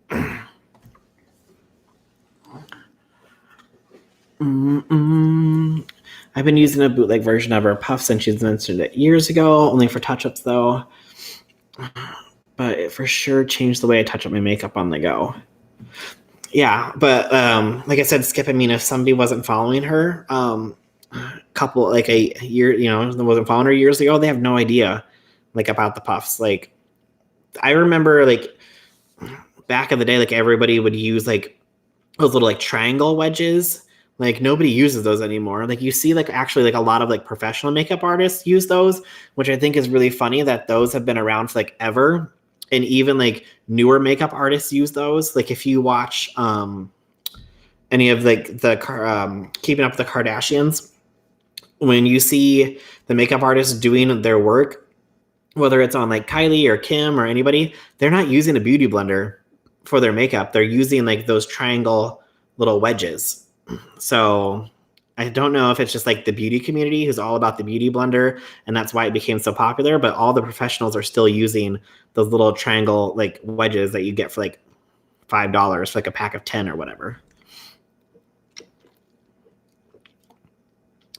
I've been using a bootleg version of her puff since she's mentioned it years ago, only for touch-ups though. But it for sure changed the way I touch up my makeup on the go. Yeah, but like I said, Skip, I mean, if somebody wasn't following her, couple like a year, you know, wasn't following her years ago, they have no idea like about the puffs. Like, I remember like back in the day, like everybody would use like those little like triangle wedges. Like, nobody uses those anymore. Like, you see like actually like a lot of like professional makeup artists use those, which I think is really funny that those have been around for like ever. And even like newer makeup artists use those. Like, if you watch any of like the Keeping Up with the Kardashians, when you see the makeup artists doing their work, whether it's on like Kylie or Kim or anybody, they're not using a beauty blender for their makeup. They're using like those triangle little wedges. So I don't know if it's just like the beauty community who's all about the beauty blender and that's why it became so popular, but all the professionals are still using those little triangle like wedges that you get for like $5 for like a pack of 10 or whatever.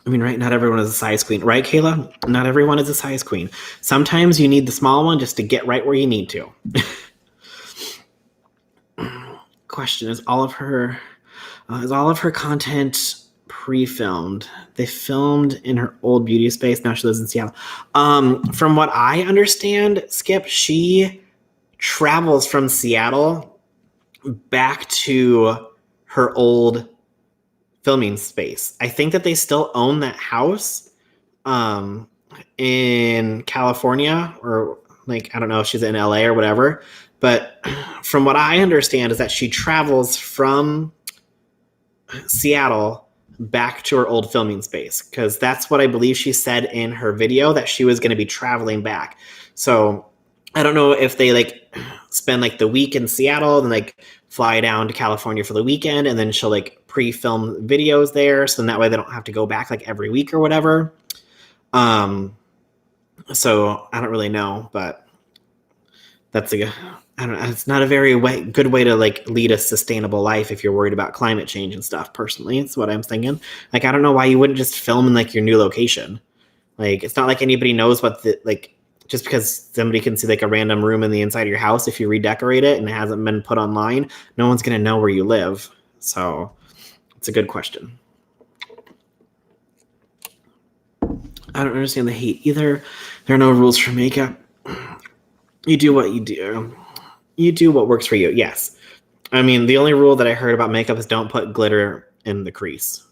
I mean, right, not everyone is a size queen. Right, Kayla? Not everyone is a size queen. Sometimes you need the small one just to get right where you need to. Question, is all of her content pre-filmed? They filmed in her old beauty space. Now she lives in Seattle. From what I understand, Skip, she travels from Seattle back to her old filming space. I think that they still own that house in California, or like, I don't know if she's in LA or whatever. But from what I understand is that she travels from Seattle back to her old filming space, because that's what I believe she said in her video, that she was going to be traveling back. So I don't know if they like spend like the week in Seattle and like fly down to California for the weekend, and then she'll like pre-film videos there, so then that way they don't have to go back like every week or whatever. So I don't really know, but that's I don't know. It's not a very good way to like lead a sustainable life if you're worried about climate change and stuff. Personally, it's what I'm thinking. Like, I don't know why you wouldn't just film in like your new location. Like, it's not like anybody knows what the like. Just because somebody can see like a random room in the inside of your house, if you redecorate it and it hasn't been put online, no one's going to know where you live. So it's a good question. I don't understand the hate either. There are no rules for makeup. You do what you do. You do what works for you. Yes. I mean, the only rule that I heard about makeup is don't put glitter in the crease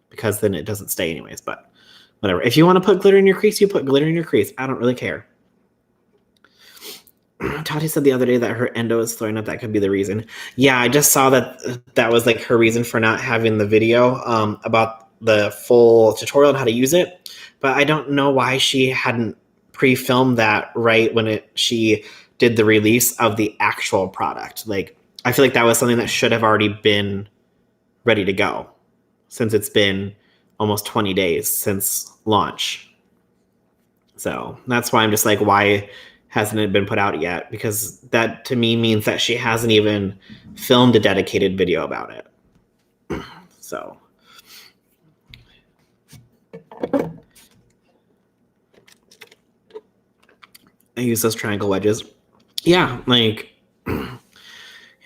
because then it doesn't stay anyways, but whatever. If you want to put glitter in your crease, you put glitter in your crease. I don't really care. Tati said the other day that her endo is throwing up. That could be the reason. Yeah, I just saw that was like her reason for not having the video about the full tutorial on how to use it. But I don't know why she hadn't pre-filmed that right when she did the release of the actual product. Like, I feel like that was something that should have already been ready to go since it's been almost 20 days since launch. So that's why I'm just like, why hasn't it been put out yet? Because that to me means that she hasn't even filmed a dedicated video about it. So I use those triangle wedges. Yeah, like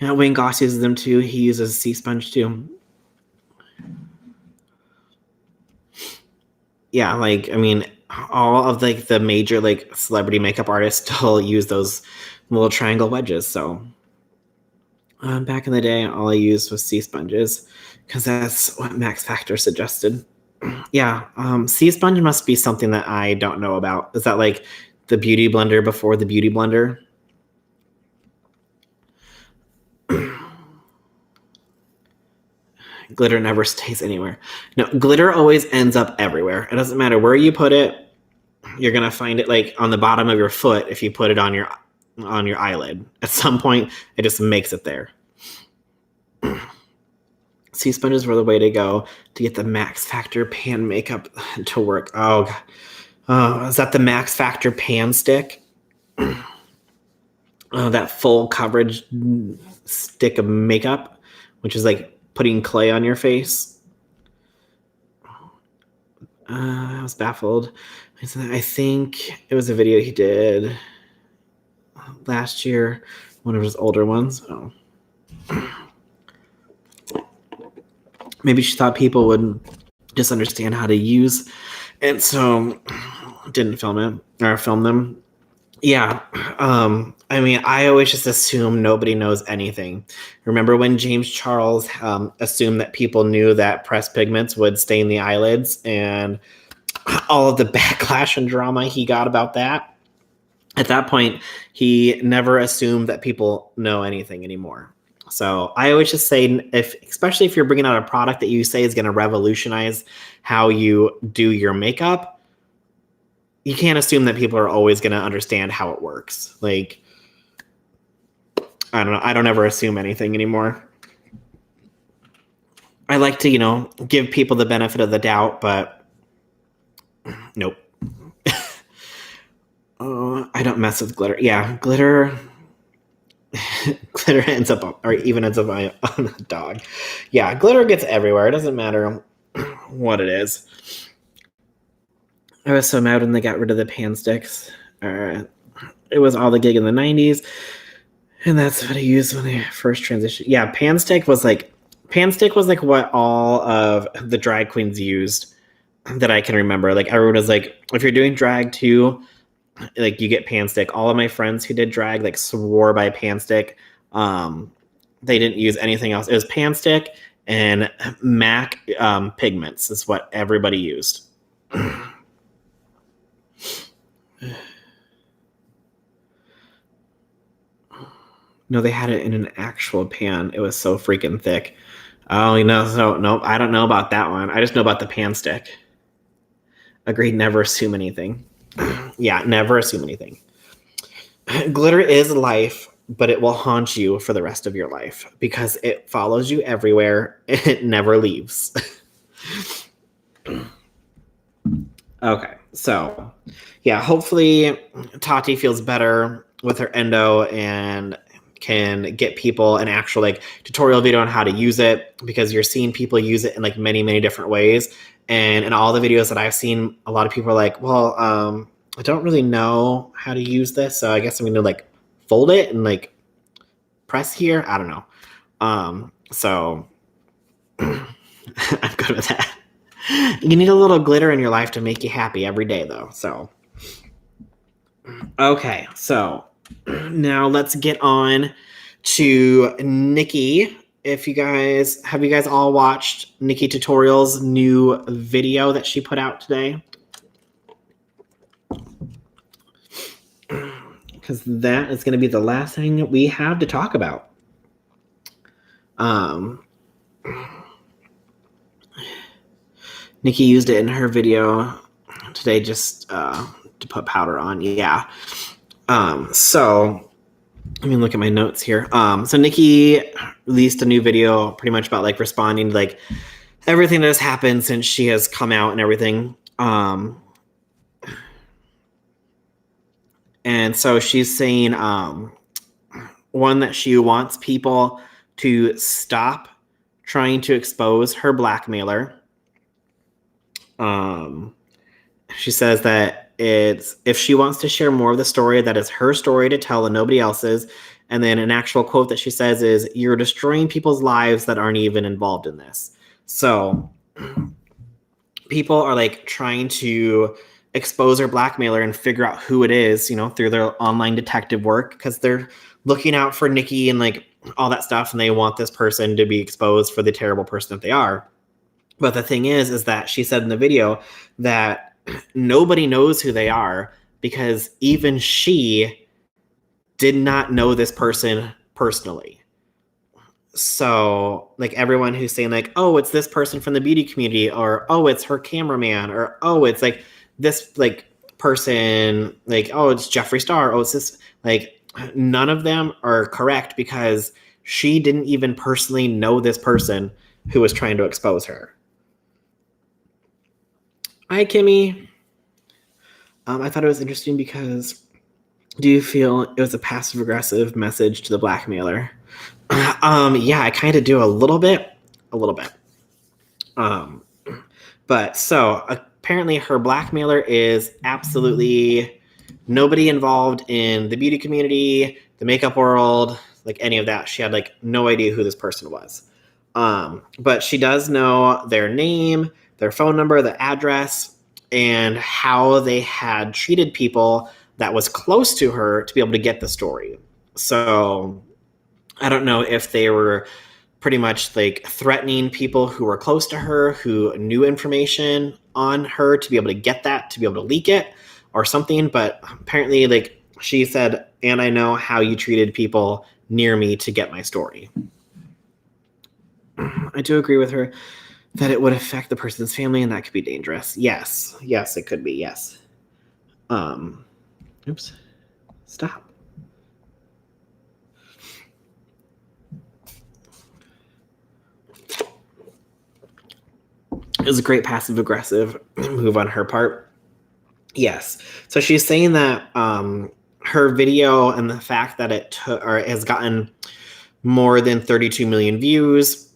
Wayne Goss uses them too. He uses Sea Sponge too. Yeah, like, I mean, all of like the major like celebrity makeup artists still use those little triangle wedges. So back in the day, all I used was Sea Sponges because that's what Max Factor suggested. Yeah, Sea Sponge must be something that I don't know about. Is that like the beauty blender before the beauty blender? Glitter never stays anywhere. No, glitter always ends up everywhere. It doesn't matter where you put it. You're gonna find it like on the bottom of your foot if you put it on your eyelid. At some point, it just makes it there. Sea sponges were the way to go to get the Max Factor pan makeup to work. Oh, is that the Max Factor pan stick? That full coverage stick of makeup, which is like putting clay on your face. I was baffled. I think it was a video he did last year, one of his older ones. Oh. Maybe she thought people would just understand how to use it, so didn't film them. Yeah. I mean, I always just assume nobody knows anything. Remember when James Charles assumed that people knew that pressed pigments would stain the eyelids and all of the backlash and drama he got about that? At that point, he never assumed that people know anything anymore. So I always just say, especially if you're bringing out a product that you say is going to revolutionize how you do your makeup, you can't assume that people are always going to understand how it works. Like, I don't know. I don't ever assume anything anymore. I like to, give people the benefit of the doubt, but nope. I don't mess with glitter. Yeah, glitter ends up on a dog. Yeah, glitter gets everywhere. It doesn't matter what it is. I was so mad when they got rid of the pan sticks. It was all the gig in the 90s, and that's what I used when they first transitioned. Yeah, pan stick was like what all of the drag queens used that I can remember. Like, everyone was like, if you're doing drag too, like, you get pan stick. All of my friends who did drag like swore by pan stick. They didn't use anything else. It was pan stick and MAC pigments is what everybody used. No, they had it in an actual pan. It was so freaking thick. Oh, so nope, I don't know about that one. I just know about the pan stick. Agreed, never assume anything. Yeah, never assume anything. Glitter is life, but it will haunt you for the rest of your life because it follows you everywhere. It never leaves. Okay, so yeah, hopefully Tati feels better with her endo and can get people an actual like tutorial video on how to use it, because you're seeing people use it in like many, many different ways. And in all the videos that I've seen, a lot of people are like, well, I don't really know how to use this, so I guess I'm going to like fold it and like press here. I don't know. So I'm good with that. You need a little glitter in your life to make you happy every day, though. So, okay. So now let's get on to Nikki if you guys all watched NikkieTutorials' new video that she put out today? Because that is going to be the last thing we have to talk about. Nikki used it in her video today just to put powder on. Yeah. So let me look at my notes here. So Nikki released a new video pretty much about like responding to like everything that has happened since she has come out and everything. And so she's saying one, that she wants people to stop trying to expose her blackmailer. She says that if she wants to share more of the story, that is her story to tell and nobody else's. And then an actual quote that she says is, "You're destroying people's lives that aren't even involved in this." So people are like trying to expose her blackmailer and figure out who it is, through their online detective work, because they're looking out for Nikki and like all that stuff, and they want this person to be exposed for the terrible person that they are. But the thing is that she said in the video that nobody knows who they are, because even she did not know this person personally. So like everyone who's saying like, oh, it's this person from the beauty community, or oh, it's her cameraman, or oh, it's like this like person, like, oh, it's Jeffree Star, oh, it's this, like none of them are correct, because she didn't even personally know this person who was trying to expose her. Hi, Kimmy. I thought it was interesting because do you feel it was a passive-aggressive message to the blackmailer? Yeah, I kind of do a little bit. But so apparently her blackmailer is absolutely nobody involved in the beauty community, the makeup world, like any of that. She had like no idea who this person was. But she does know their name, their phone number, the address, and how they had treated people that was close to her to be able to get the story. So I don't know if they were pretty much like threatening people who were close to her, who knew information on her, to be able to get that, to be able to leak it or something. But apparently, like she said, and I know how you treated people near me to get my story. I do agree with her that it would affect the person's family, and that could be dangerous. Yes, it could be. Yes. Oops. Stop. It was a great passive-aggressive move on her part. Yes. So she's saying that her video and the fact that it has gotten more than 32 million views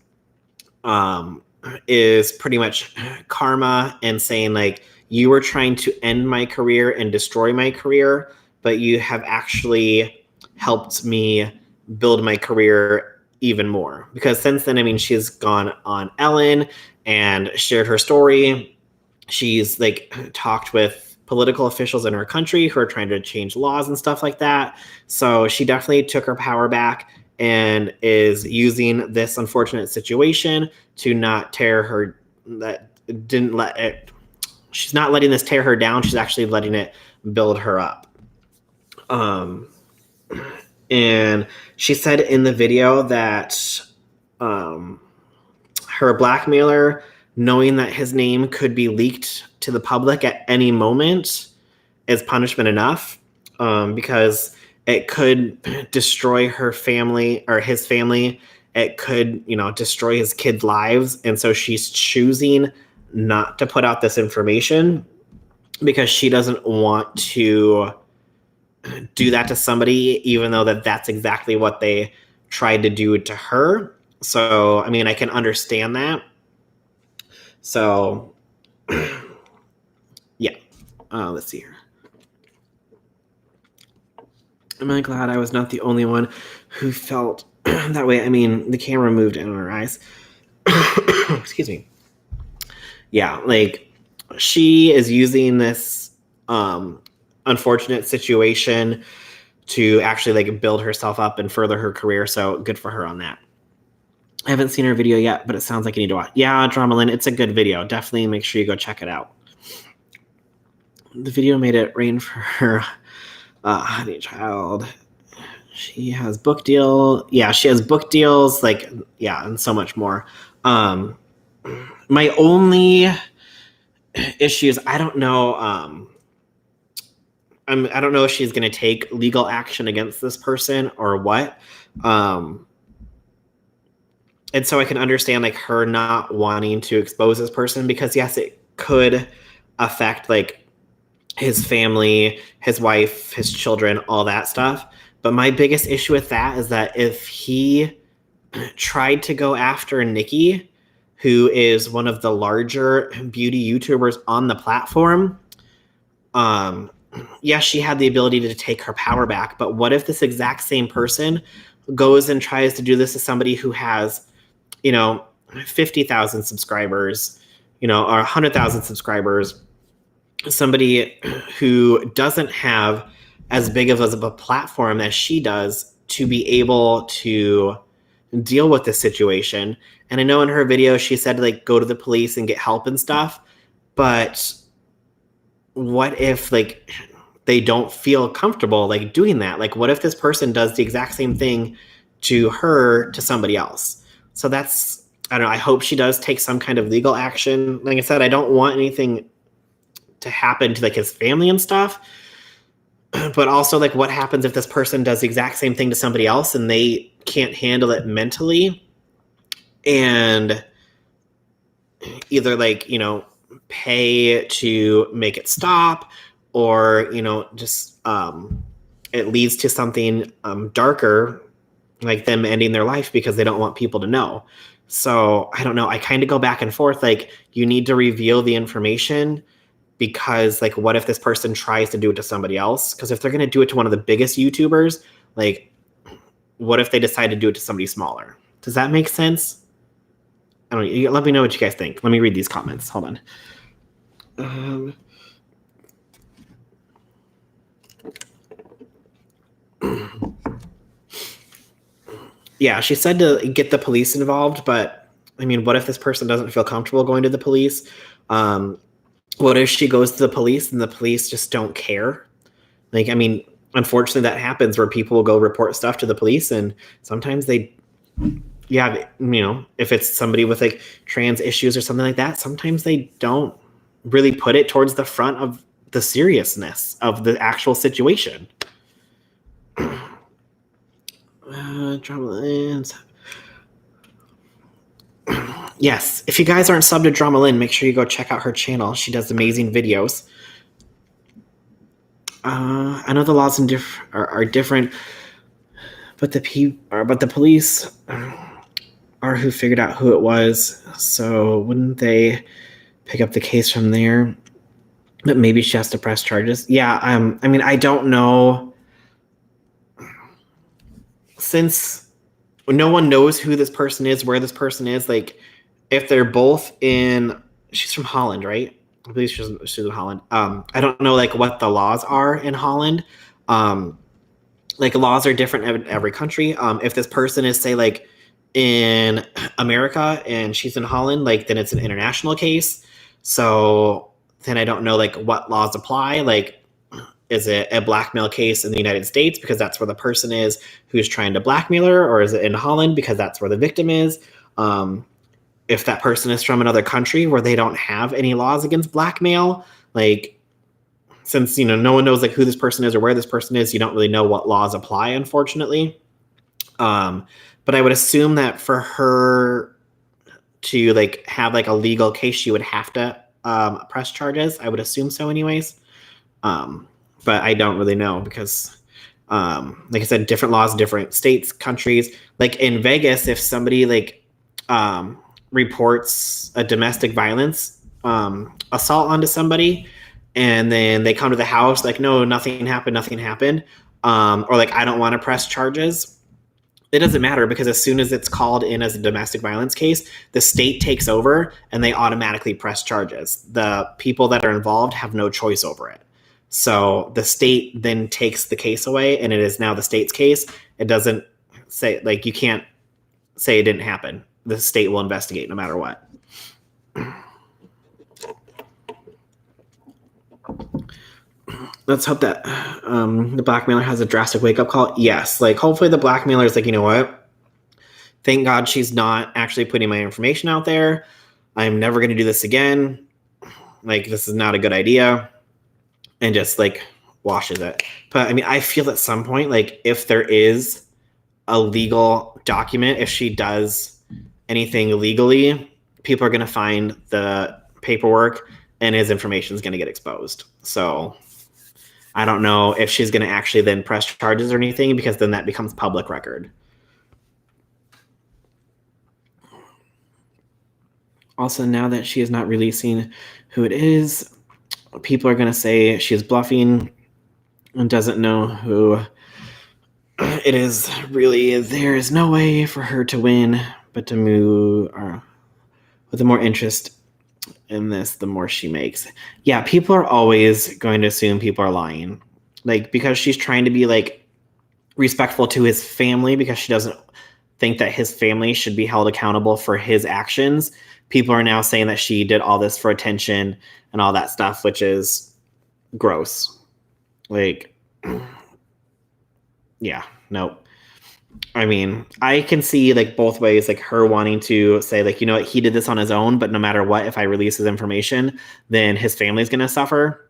is pretty much karma, and saying like, you were trying to end my career and destroy my career, but you have actually helped me build my career even more. Because since then, I mean, she's gone on Ellen and shared her story. She's like talked with political officials in her country who are trying to change laws and stuff like that. So she definitely took her power back and is using this unfortunate situation to not tear her, she's not letting this tear her down. She's actually letting it build her up. And she said in the video that her blackmailer, knowing that his name could be leaked to the public at any moment, is punishment enough, because it could destroy her family or his family. It could, destroy his kids' lives. And so she's choosing not to put out this information because she doesn't want to do that to somebody, even though that's exactly what they tried to do to her. So, I mean, I can understand that. So, yeah. Let's see here. I'm really glad I was not the only one who felt that way. I mean, the camera moved in on her eyes. Excuse me. Yeah, like she is using this unfortunate situation to actually like build herself up and further her career. So good for her on that. I haven't seen her video yet, but it sounds like you need to watch. Yeah, Dramalyn, it's a good video. Definitely make sure you go check it out. The video made it rain for her honey child. She has book deal. Yeah, she has book deals. Like, yeah, and so much more. My only issue is I don't know. I don't know if she's going to take legal action against this person or what. And so I can understand like her not wanting to expose this person because yes, it could affect like his family, his wife, his children, all that stuff. But my biggest issue with that is that if he tried to go after Nikki, who is one of the larger beauty YouTubers on the platform, yes, she had the ability to take her power back. But what if this exact same person goes and tries to do this to somebody who has, 50,000 subscribers, or 100,000 subscribers, somebody who doesn't have as big of a platform as she does to be able to deal with this situation. And I know in her video, she said like, go to the police and get help and stuff. But what if like they don't feel comfortable like doing that? Like, what if this person does the exact same thing to her, to somebody else? So that's, I don't know. I hope she does take some kind of legal action. Like I said, I don't want anything to happen to like his family and stuff. But also like what happens if this person does the exact same thing to somebody else and they can't handle it mentally and either like, pay to make it stop or, just it leads to something darker, like them ending their life because they don't want people to know. So I don't know. I kind of go back and forth. Like you need to reveal the information because like, what if this person tries to do it to somebody else? Because if they're going to do it to one of the biggest YouTubers, like what if they decide to do it to somebody smaller? Does that make sense? I don't know. Let me know what you guys think. Let me read these comments. Hold on. Yeah, she said to get the police involved, but I mean, what if this person doesn't feel comfortable going to the police? What if she goes to the police and the police just don't care? Like, I mean, unfortunately that happens where people will go report stuff to the police and sometimes they, yeah, if it's somebody with like trans issues or something like that, sometimes they don't really put it towards the front of the seriousness of the actual situation. Yes, if you guys aren't subbed to Dramalyn, make sure you go check out her channel. She does amazing videos. I know the laws are different, but the police are who figured out who it was. So wouldn't they pick up the case from there? But maybe she has to press charges. Yeah. I mean, I don't know. Since no one knows who this person is, where this person is, like if they're both she's from Holland, right? I believe she's in Holland. I don't know like what the laws are in Holland. Like laws are different in every country. If this person is say like in America and she's in Holland, like then it's an international case. So then I don't know like what laws apply. Like, is it a blackmail case in the United States because that's where the person is who's trying to blackmail her, or is it in Holland because that's where the victim is? If that person is from another country where they don't have any laws against blackmail, like since no one knows like who this person is or where this person is, you don't really know what laws apply, unfortunately. But I would assume that for her to like have like a legal case, she would have to press charges. I would assume so, anyways. But I don't really know because, like I said, different laws, different states, countries. Like in Vegas, if somebody like reports a domestic violence assault onto somebody, and then they come to the house like, no, nothing happened, or like, I don't want to press charges. It doesn't matter because as soon as it's called in as a domestic violence case, the state takes over and they automatically press charges. The people that are involved have no choice over it. So the state then takes the case away and it is now the state's case. It doesn't say like, you can't say it didn't happen. the state will investigate no matter what. Let's hope that the blackmailer has a drastic wake-up call. Yes, like hopefully the blackmailer is like, you know what? Thank God she's not actually putting my information out there. I'm never going to do this again. Like, this is not a good idea. And just like washes it. But I mean, I feel at some point, like if there is a legal document, if she does anything legally, people are going to find the paperwork and his information is going to get exposed. So I don't know if she's going to actually then press charges or anything, because then that becomes public record. Also, now that she is not releasing who it is, people are going to say she is bluffing and doesn't know who it is really. There is no way for her to win, but to move with the more interest in this, the more she makes. Yeah, people are always going to assume people are lying. Like, because she's trying to be like respectful to his family, because she doesn't think that his family should be held accountable for his actions. People are now saying that she did all this for attention and all that stuff, which is gross. Like, yeah, nope. I mean, I can see like both ways, like her wanting to say like, you know what, he did this on his own, but no matter what, if I release his information, then his family's going to suffer.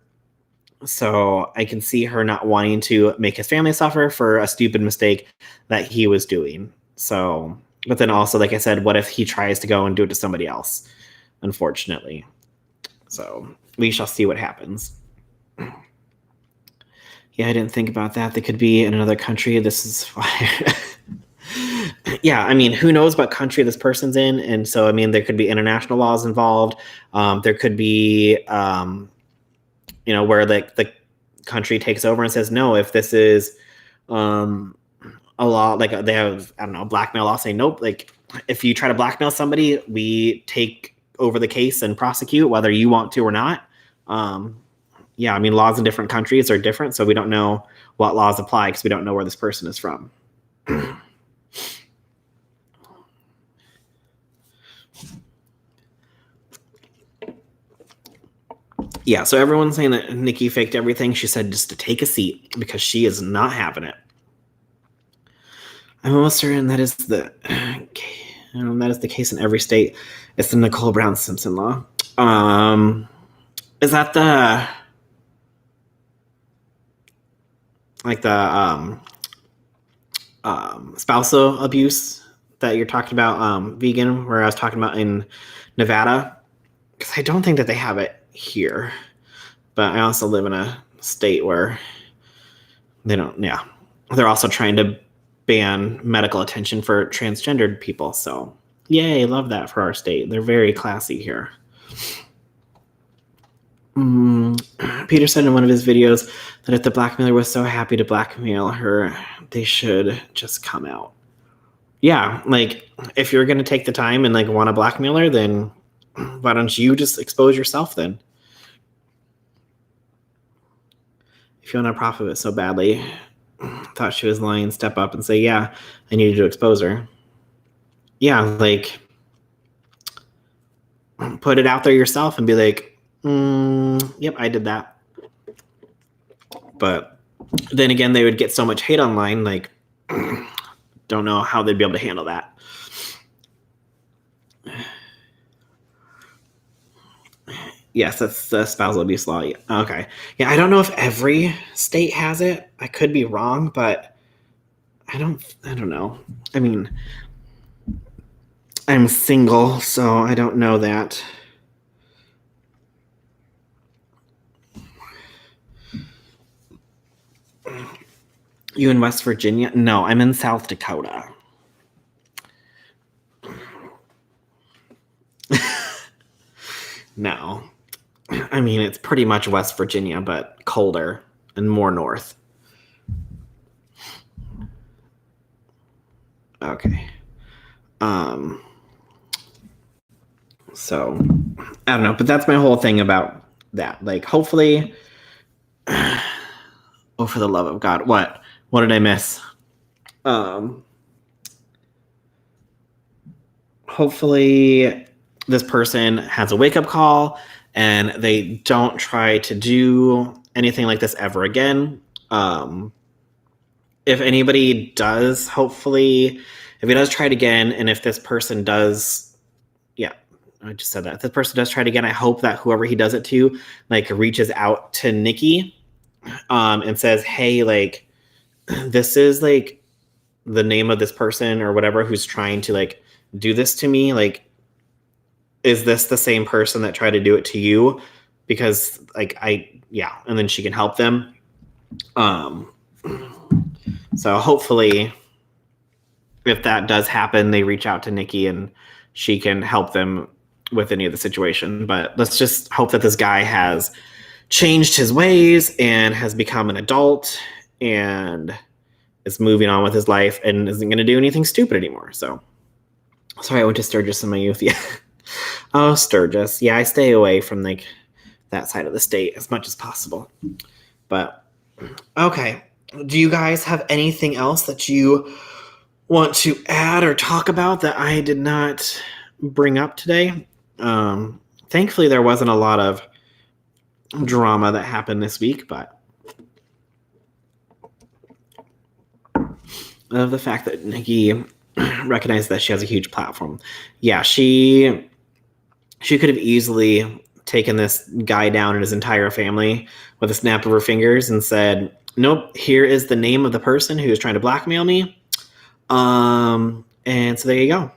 So I can see her not wanting to make his family suffer for a stupid mistake that he was doing. So, but then also, like I said, what if he tries to go and do it to somebody else? Unfortunately. So we shall see what happens. Yeah, I didn't think about that. They could be in another country. This is why. Yeah, I mean, who knows what country this person's in? And so, I mean, there could be international laws involved. There could be, where the country takes over and says, no, if this is a law, like they have, I don't know, blackmail law saying, nope, like if you try to blackmail somebody, we take over the case and prosecute whether you want to or not. Yeah, I mean, laws in different countries are different, so we don't know what laws apply because we don't know where this person is from. Yeah, so everyone's saying that Nikki faked everything. She said just to take a seat because she is not having it. I'm almost certain that is the case in every state. It's the Nicole Brown Simpson law. Is that the spousal abuse that you're talking about, vegan, where I was talking about in Nevada? Because I don't think that they have it here, but I also live in a state where they don't. Yeah, they're also trying to ban medical attention for transgendered people. So yay, love that for our state. They're very classy here. Peter said in one of his videos that if the blackmailer was so happy to blackmail her, they should just come out. Yeah, like if you're going to take the time and like want to blackmail her, then why don't you just expose yourself then? If you want to profit it so badly, thought she was lying, step up and say, yeah, I needed to expose her. Yeah, like put it out there yourself and be like, yep, I did that. But then again, they would get so much hate online, like don't know how they'd be able to handle that. Yes, that's the spousal abuse law. Okay. Yeah, I don't know if every state has it. I could be wrong, but I don't know. I mean, I'm single, so I don't know that. You in West Virginia? No, I'm in South Dakota. No. I mean, it's pretty much West Virginia, but colder and more north. Okay. So, I don't know, but that's my whole thing about that. Like, hopefully, oh, for the love of God, what did I miss? hopefully this person has a wake-up call and they don't try to do anything like this ever again. If anybody does, hopefully, if he does try it again, and if this person does, yeah, I just said that. If this person does try it again, I hope that whoever he does it to, like, reaches out to Nikki, and says, hey, like, this is, like, the name of this person or whatever who's trying to, like, do this to me. Like, is this the same person that tried to do it to you? Because, like, and then she can help them. So hopefully, if that does happen, they reach out to Nikki and she can help them with any of the situation. But let's just hope that this guy has changed his ways and has become an adult and is moving on with his life and isn't going to do anything stupid anymore. So, sorry, I went to Sturgis in my youth. Yeah. Oh, Sturgis. Yeah, I stay away from, like, that side of the state as much as possible. But, okay. Do you guys have anything else that you want to add or talk about that I did not bring up today? Thankfully, there wasn't a lot of drama that happened this week, but I love the fact that Nikki recognized that she has a huge platform. Yeah, she could have easily taken this guy down and his entire family with a snap of her fingers and said, nope, here is the name of the person who is trying to blackmail me. And so there you go.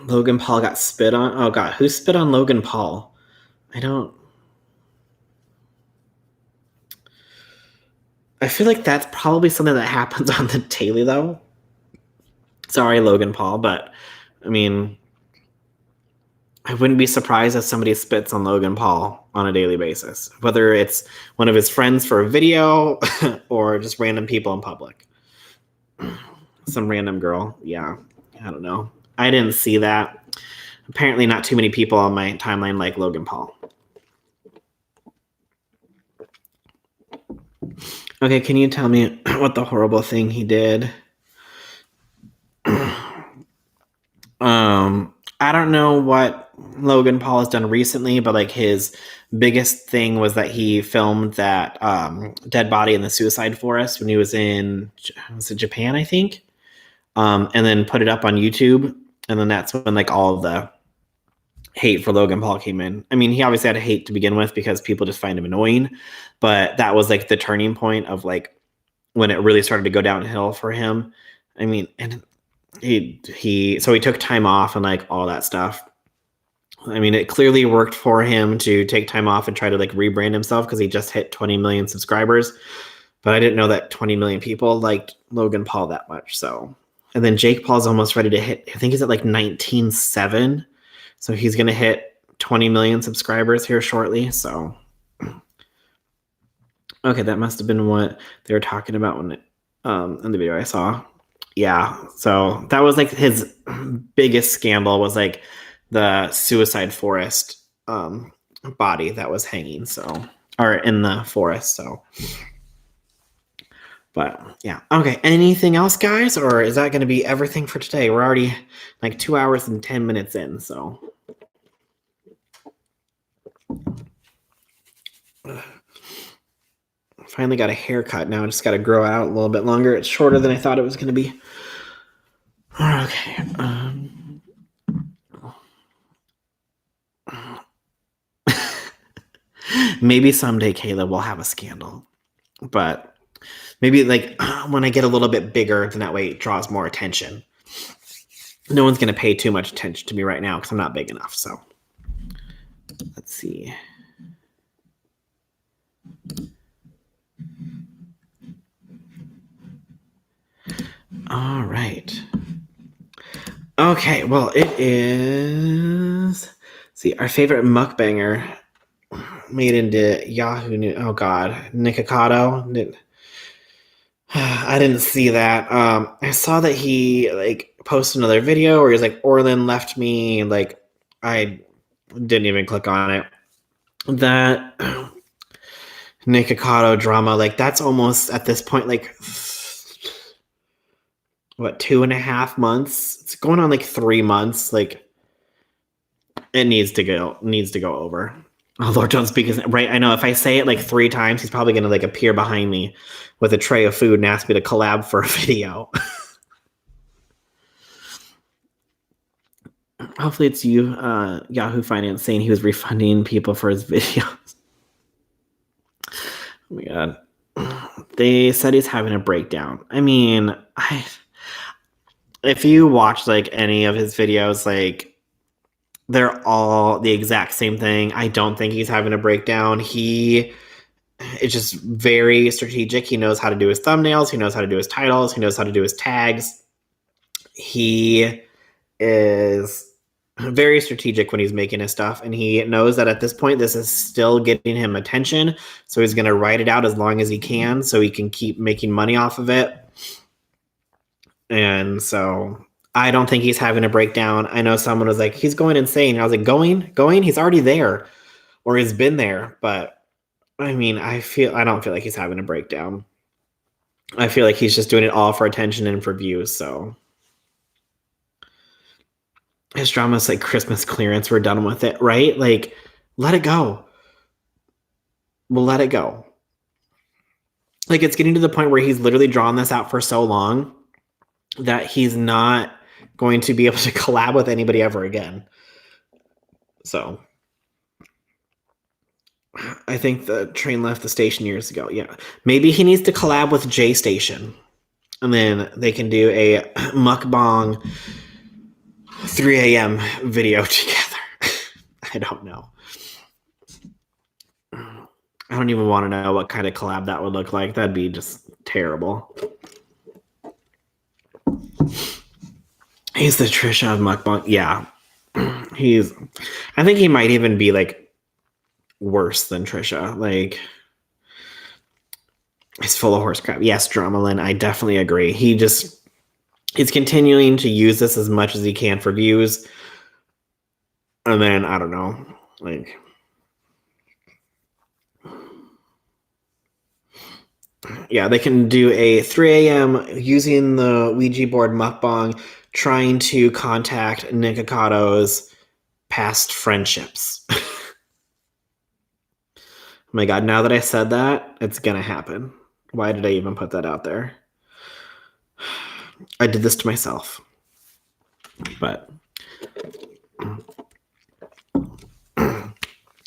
Logan Paul got spit on. Oh God, who spit on Logan Paul? I feel like that's probably something that happens on the daily, though. Sorry, Logan Paul, but I mean, I wouldn't be surprised if somebody spits on Logan Paul on a daily basis, whether it's one of his friends for a video or just random people in public. Some random girl. Yeah, I don't know. I didn't see that. Apparently not too many people on my timeline like Logan Paul. Okay, can you tell me what the horrible thing he did? I don't know what Logan Paul has done recently, but like his biggest thing was that he filmed that dead body in the suicide forest when he was in Japan, I think, and then put it up on YouTube, and then that's when like all of the hate for Logan Paul came in. I mean, he obviously had a hate to begin with because people just find him annoying, but that was like the turning point of like when it really started to go downhill for him. I mean, and he took time off and like all that stuff. I mean, it clearly worked for him to take time off and try to like rebrand himself because he just hit 20 million subscribers. But I didn't know that 20 million people liked Logan Paul that much. So, and then Jake Paul's almost ready to hit, I think he's at like 19.7. So he's going to hit 20 million subscribers here shortly. So, okay, that must have been what they were talking about when in the video I saw. Yeah, so that was like his biggest scandal was like the suicide forest body that was hanging, so, or in the forest, so. But yeah, okay, anything else, guys, or is that going to be everything for today? We're already like 2 hours and 10 minutes in, so. Finally got a haircut now. I just got to grow out a little bit longer. It's shorter than I thought it was going to be. Okay. Maybe someday Kayla will have a scandal, but maybe like when I get a little bit bigger, then that way it draws more attention. No one's going to pay too much attention to me right now because I'm not big enough. So let's see. All right. Okay, well, it is, see, our favorite mukbanger made into Yahoo News. Oh, God. Nikita. I didn't see that. I saw that he, like, posted another video where he's like, Orlin left me. Like, I didn't even click on it. That Nikita drama, like that's almost at this point like what, 2.5 months? It's going on like 3 months. Like it needs to go over. Oh Lord, don't speak his right. I know if I say it like 3 times, he's probably gonna like appear behind me with a tray of food and ask me to collab for a video. Hopefully it's you, Yahoo Finance, saying he was refunding people for his videos. Oh my god. They said he's having a breakdown. I mean, if you watch like any of his videos, like they're all the exact same thing. I don't think he's having a breakdown. He is just very strategic. He knows how to do his thumbnails. He knows how to do his titles. He knows how to do his tags. He is very strategic when he's making his stuff, and he knows that at this point this is still getting him attention, so he's going to write it out as long as he can so he can keep making money off of it. And so I don't think he's having a breakdown. I know someone was like, he's going insane. I was like, going? He's already there, or he's been there. But I mean, I don't feel like he's having a breakdown. I feel like he's just doing it all for attention and for views. So his drama's like Christmas clearance. We're done with it, right? Like, let it go. We'll let it go. Like, it's getting to the point where he's literally drawn this out for so long that he's not going to be able to collab with anybody ever again. So I think the train left the station years ago. Yeah. Maybe he needs to collab with ImJayStation, and then they can do a mukbang 3 a.m. video together. I don't know. I don't even want to know what kind of collab that would look like. That'd be just terrible. He's the Trisha of mukbang. Yeah. I think he might even be like worse than Trisha. Like, he's full of horse crap. Yes, Dramalin, I definitely agree. He's continuing to use this as much as he can for views. And then, I don't know, like, yeah, they can do a 3 a.m. using the Ouija board mukbang, trying to contact Nikita's past friendships. Oh my god, now that I said that, it's gonna happen. Why did I even put that out there? I did this to myself. But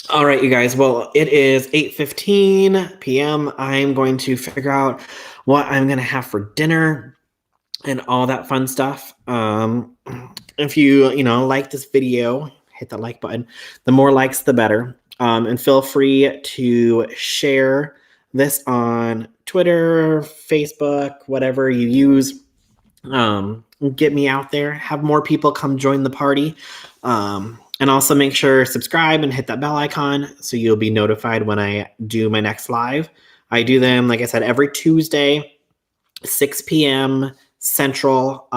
all right, you guys. Well, it is 8:15 p.m. I'm going to figure out what I'm going to have for dinner and all that fun stuff. If you like this video, hit the like button. The more likes, the better. And feel free to share this on Twitter, Facebook, whatever you use. Get me out there. Have more people come join the party. And also make sure subscribe and hit that bell icon so you'll be notified when I do my next live. I do them, like I said, every Tuesday, 6 p.m. Central.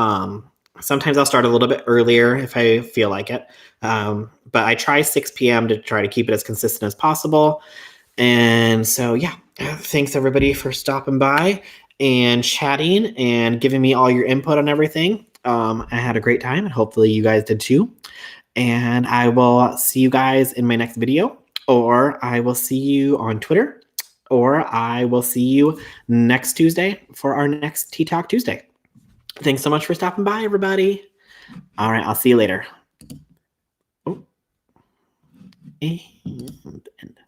Sometimes I'll start a little bit earlier if I feel like it. But I try 6 p.m. to try to keep it as consistent as possible. And so, yeah, thanks everybody for stopping by and chatting and giving me all your input on everything. I had a great time, and hopefully you guys did too. And I will see you guys in my next video, or I will see you on Twitter, or I will see you next Tuesday for our next Tea Talk Tuesday. Thanks so much for stopping by, everybody. All right, I'll see you later. Oh. And end.